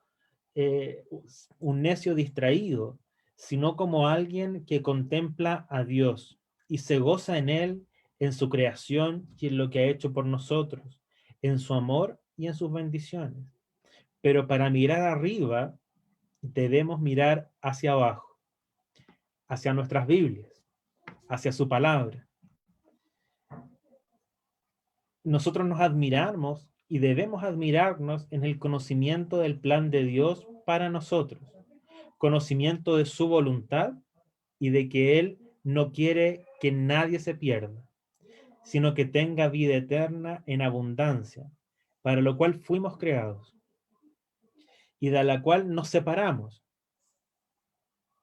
un necio distraído, sino como alguien que contempla a Dios y se goza en Él, en su creación y en lo que ha hecho por nosotros, en su amor y en sus bendiciones. Pero para mirar arriba, debemos mirar hacia abajo, hacia nuestras Biblias, hacia su palabra. Nosotros nos admiramos y debemos admirarnos en el conocimiento del plan de Dios para nosotros, conocimiento de su voluntad y de que Él no quiere que nadie se pierda, sino que tenga vida eterna en abundancia, para lo cual fuimos creados y de la cual nos separamos.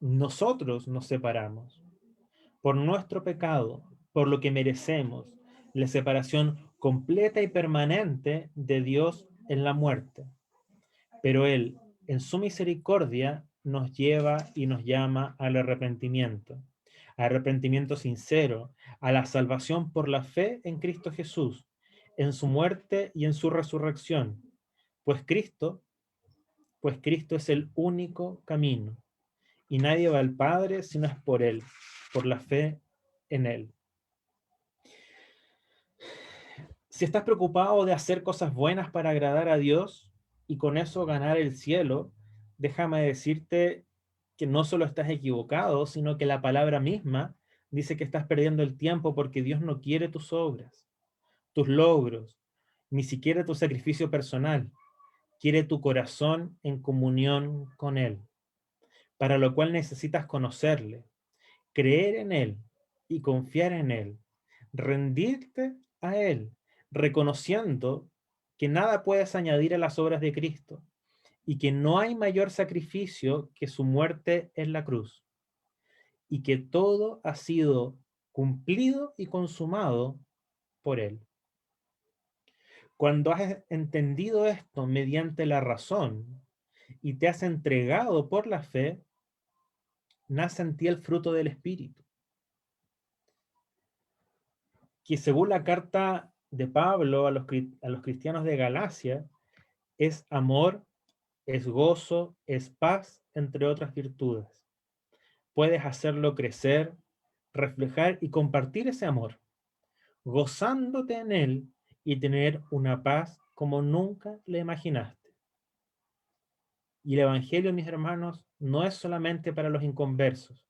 Nosotros nos separamos por nuestro pecado, por lo que merecemos, la separación completa y permanente de Dios en la muerte. Pero Él, en su misericordia, nos lleva y nos llama al arrepentimiento sincero, a la salvación por la fe en Cristo Jesús, en su muerte y en su resurrección, pues Cristo es el único camino, y nadie va al Padre si no es por Él, por la fe en Él. Si estás preocupado de hacer cosas buenas para agradar a Dios y con eso ganar el cielo, déjame decirte que no solo estás equivocado, sino que la palabra misma dice que estás perdiendo el tiempo porque Dios no quiere tus obras, tus logros, ni siquiera tu sacrificio personal. Quiere tu corazón en comunión con Él, para lo cual necesitas conocerle, creer en Él y confiar en Él, rendirte a Él, reconociendo que nada puedes añadir a las obras de Cristo y que no hay mayor sacrificio que su muerte en la cruz y que todo ha sido cumplido y consumado por Él. Cuando has entendido esto mediante la razón y te has entregado por la fe, nace en ti el fruto del Espíritu, que según la carta de Pablo a los cristianos de Galacia, es amor, es gozo, es paz, entre otras virtudes. Puedes hacerlo crecer, reflejar y compartir ese amor, gozándote en él y tener una paz como nunca le imaginaste. Y el Evangelio, mis hermanos, no es solamente para los inconversos,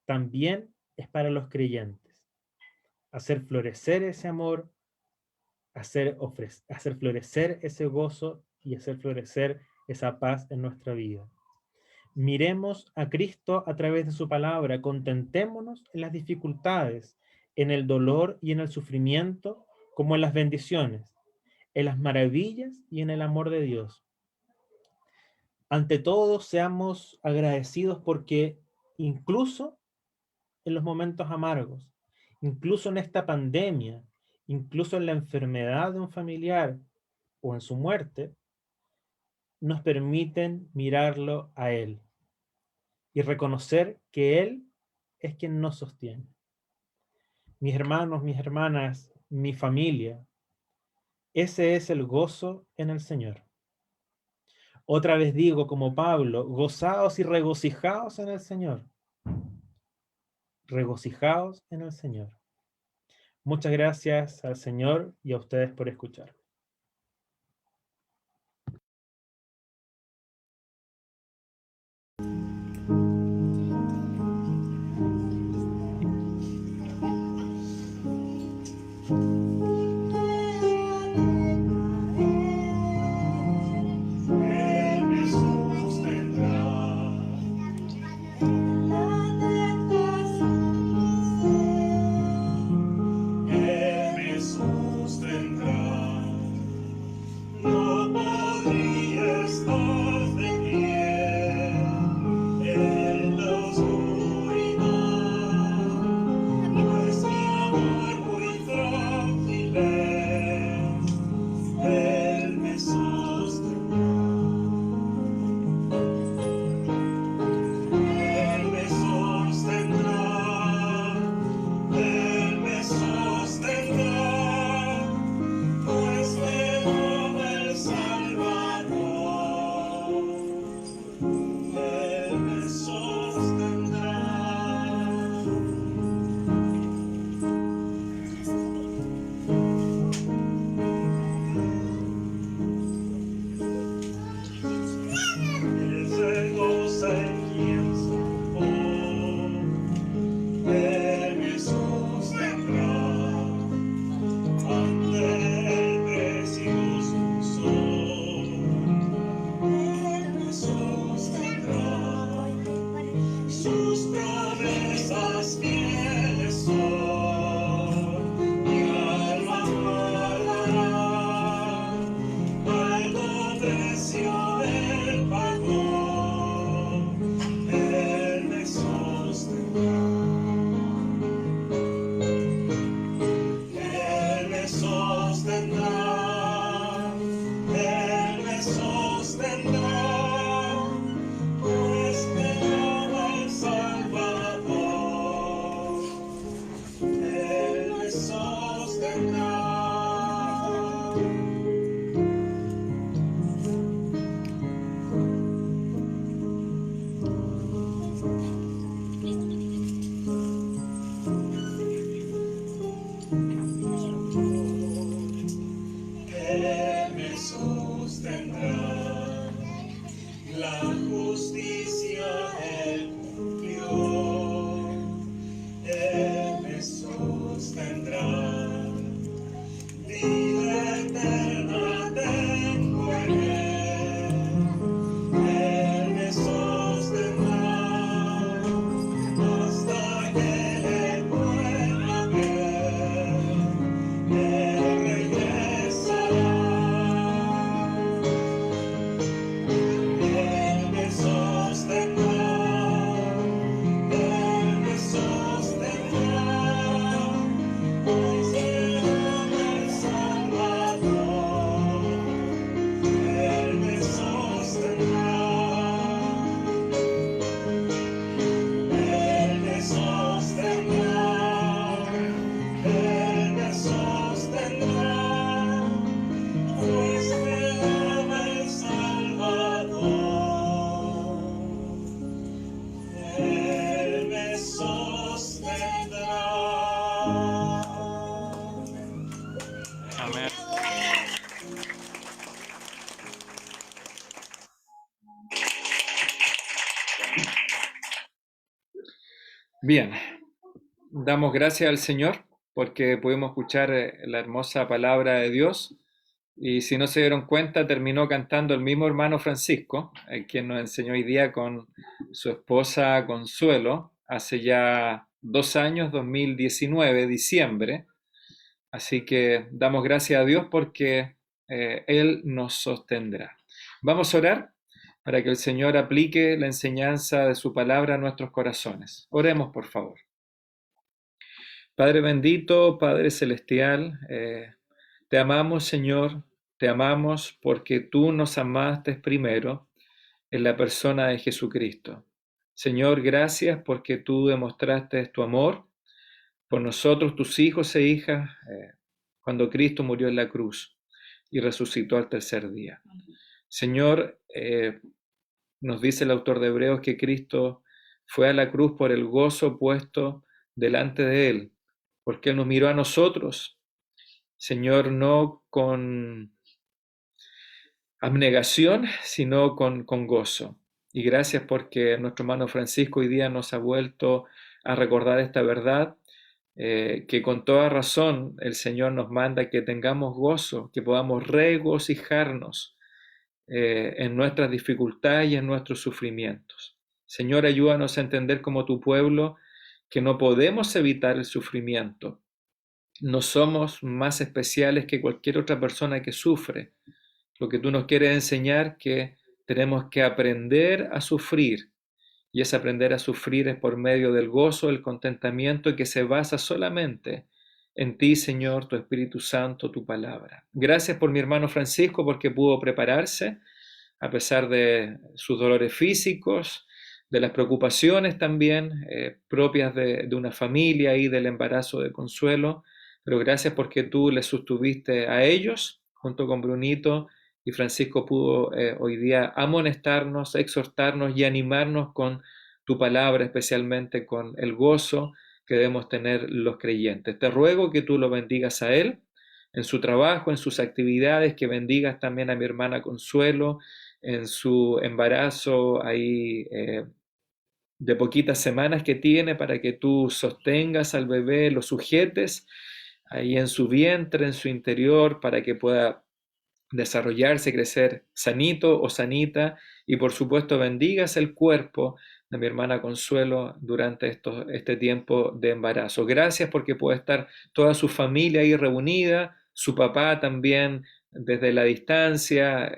también es para los creyentes. hacer florecer ese amor, hacer florecer ese gozo y hacer florecer esa paz en nuestra vida. Miremos a Cristo a través de su palabra, contentémonos en las dificultades, en el dolor y en el sufrimiento, como en las bendiciones, en las maravillas y en el amor de Dios. Ante todo, seamos agradecidos porque incluso en los momentos amargos, incluso en esta pandemia, incluso en la enfermedad de un familiar o en su muerte, nos permiten mirarlo a Él y reconocer que Él es quien nos sostiene. Mis hermanos, mis hermanas, mi familia, ese es el gozo en el Señor. Otra vez digo, como Pablo, gozaos y regocijaos en el Señor. Regocijaos en el Señor. Muchas gracias al Señor y a ustedes por escuchar. Bien, damos gracias al Señor porque pudimos escuchar la hermosa palabra de Dios. Y si no se dieron cuenta, terminó cantando el mismo hermano Francisco, quien nos enseñó hoy día con su esposa Consuelo, hace ya 2 años, 2019, diciembre. Así que damos gracias a Dios porque Él nos sostendrá. Vamos a orar para que el Señor aplique la enseñanza de su palabra a nuestros corazones. Oremos, por favor. Padre bendito, Padre celestial, te amamos, Señor, te amamos porque tú nos amaste primero en la persona de Jesucristo. Señor, gracias porque tú demostraste tu amor por nosotros, tus hijos e hijas, cuando Cristo murió en la cruz y resucitó al tercer día. Señor, nos dice el autor de Hebreos que Cristo fue a la cruz por el gozo puesto delante de Él, porque Él nos miró a nosotros, Señor, no con abnegación, sino con gozo. Y gracias porque nuestro hermano Francisco hoy día nos ha vuelto a recordar esta verdad, que con toda razón el Señor nos manda que tengamos gozo, que podamos regocijarnos en nuestras dificultades y en nuestros sufrimientos. Señor, ayúdanos a entender como tu pueblo que no podemos evitar el sufrimiento. No somos más especiales que cualquier otra persona que sufre. Lo que tú nos quieres enseñar que tenemos que aprender a sufrir. Y ese aprender a sufrir es por medio del gozo, el contentamiento que se basa solamente en ti, Señor, tu Espíritu Santo, tu palabra. Gracias por mi hermano Francisco porque pudo prepararse a pesar de sus dolores físicos, de las preocupaciones también propias de una familia y del embarazo de Consuelo. Pero gracias porque tú les sostuviste a ellos junto con Brunito, y Francisco pudo hoy día amonestarnos, exhortarnos y animarnos con tu palabra, especialmente con el gozo que debemos tener los creyentes. Te ruego que tú lo bendigas a él, en su trabajo, en sus actividades, que bendigas también a mi hermana Consuelo, en su embarazo ahí de poquitas semanas que tiene, para que tú sostengas al bebé, lo sujetes ahí en su vientre, en su interior, para que pueda desarrollarse, crecer sanito o sanita, y por supuesto bendigas el cuerpo de mi hermana Consuelo durante este tiempo de embarazo. Gracias porque puede estar toda su familia ahí reunida, su papá también desde la distancia,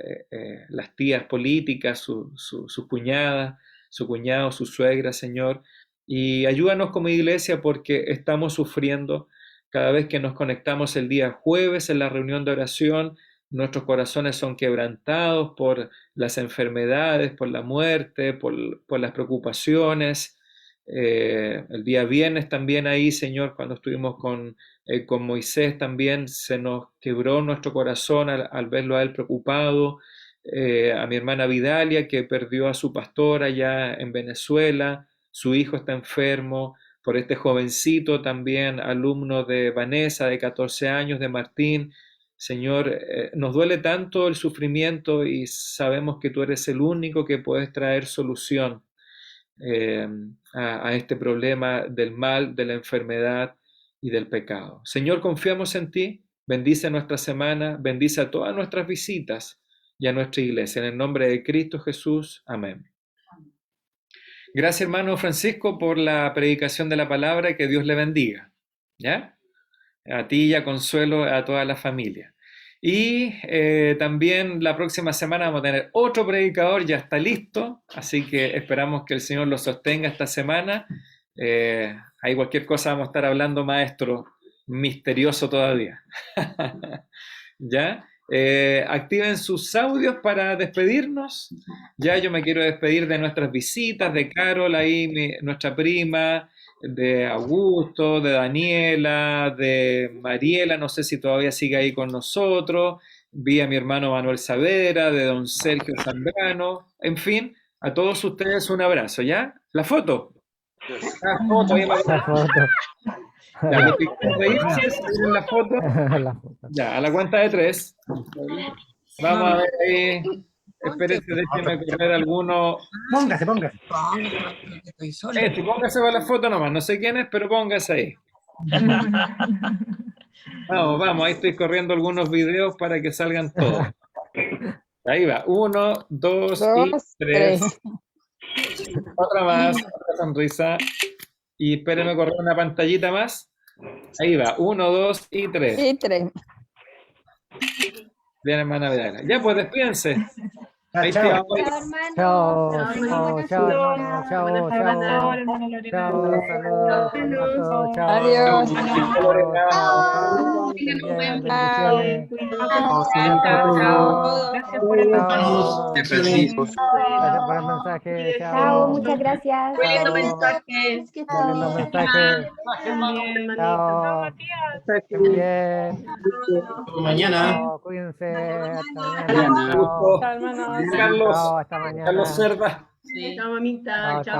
las tías políticas, sus cuñadas, su cuñado, su suegra, Señor, y ayúdanos como iglesia porque estamos sufriendo cada vez que nos conectamos el día jueves en la reunión de oración. Nuestros corazones son quebrantados por las enfermedades, por la muerte, por las preocupaciones. El día viernes también ahí, Señor, cuando estuvimos con Moisés también se nos quebró nuestro corazón al verlo a él preocupado. A mi hermana Vidalia, que perdió a su pastora allá en Venezuela, su hijo está enfermo. Por este jovencito también, alumno de Vanessa, de 14 años, de Martín. Señor, nos duele tanto el sufrimiento y sabemos que tú eres el único que puedes traer solución a este problema del mal, de la enfermedad y del pecado. Señor, confiamos en ti, bendice nuestra semana, bendice a todas nuestras visitas y a nuestra iglesia. En el nombre de Cristo Jesús, amén. Gracias, hermano Francisco, por la predicación de la palabra, que Dios le bendiga. ¿Ya? A ti y a Consuelo, a toda la familia. Y también la próxima semana vamos a tener otro predicador, ya está listo, así que esperamos que el Señor lo sostenga esta semana. Ahí cualquier cosa vamos a estar hablando, maestro, misterioso todavía. ¿Ya? Activen sus audios para despedirnos. Ya yo me quiero despedir de nuestras visitas, de Carol, ahí nuestra prima, de Augusto, de Daniela, de Mariela, no sé si todavía sigue ahí con nosotros, vi a mi hermano Manuel Saavedra, de don Sergio Zambrano, en fin, a todos ustedes un abrazo, ¿ya? ¿La foto? La foto, ahí la foto. Ya, los que quieren reírse, ¿siguen la foto? Ya, a la cuenta de 3. Vamos a ver ahí. Espérense, déjenme correr alguno. Póngase. Póngase con la foto nomás, no sé quién es, pero póngase ahí. Vamos, vamos, ahí estoy corriendo algunos videos para que salgan todos. Ahí va, 1, 2 y 3. Otra más, otra sonrisa. Y espérenme correr una pantallita más. Ahí va, 1, 2 y 3. Y 3. Bien, hermana Vidal. Ya, pues despídense. Ahí Chao. te Chao, vamos. hermano. Chao, Chao, chao, chao, hermano. Chao, chao. Chao, saludos, abrazo, chao. Adiós. Bendiciones. Gracias por el Gracias por el mensaje. Chao, Chao. muchas gracias. Lindo mensaje. Lindo mensaje. Chao. Bien. Mañana. Chao, cuídense. Hasta mañana. Gusto. Chao. Carlos. Chao, hasta mañana. Carlos Cerda. Chao, mamita. Chao, Chao.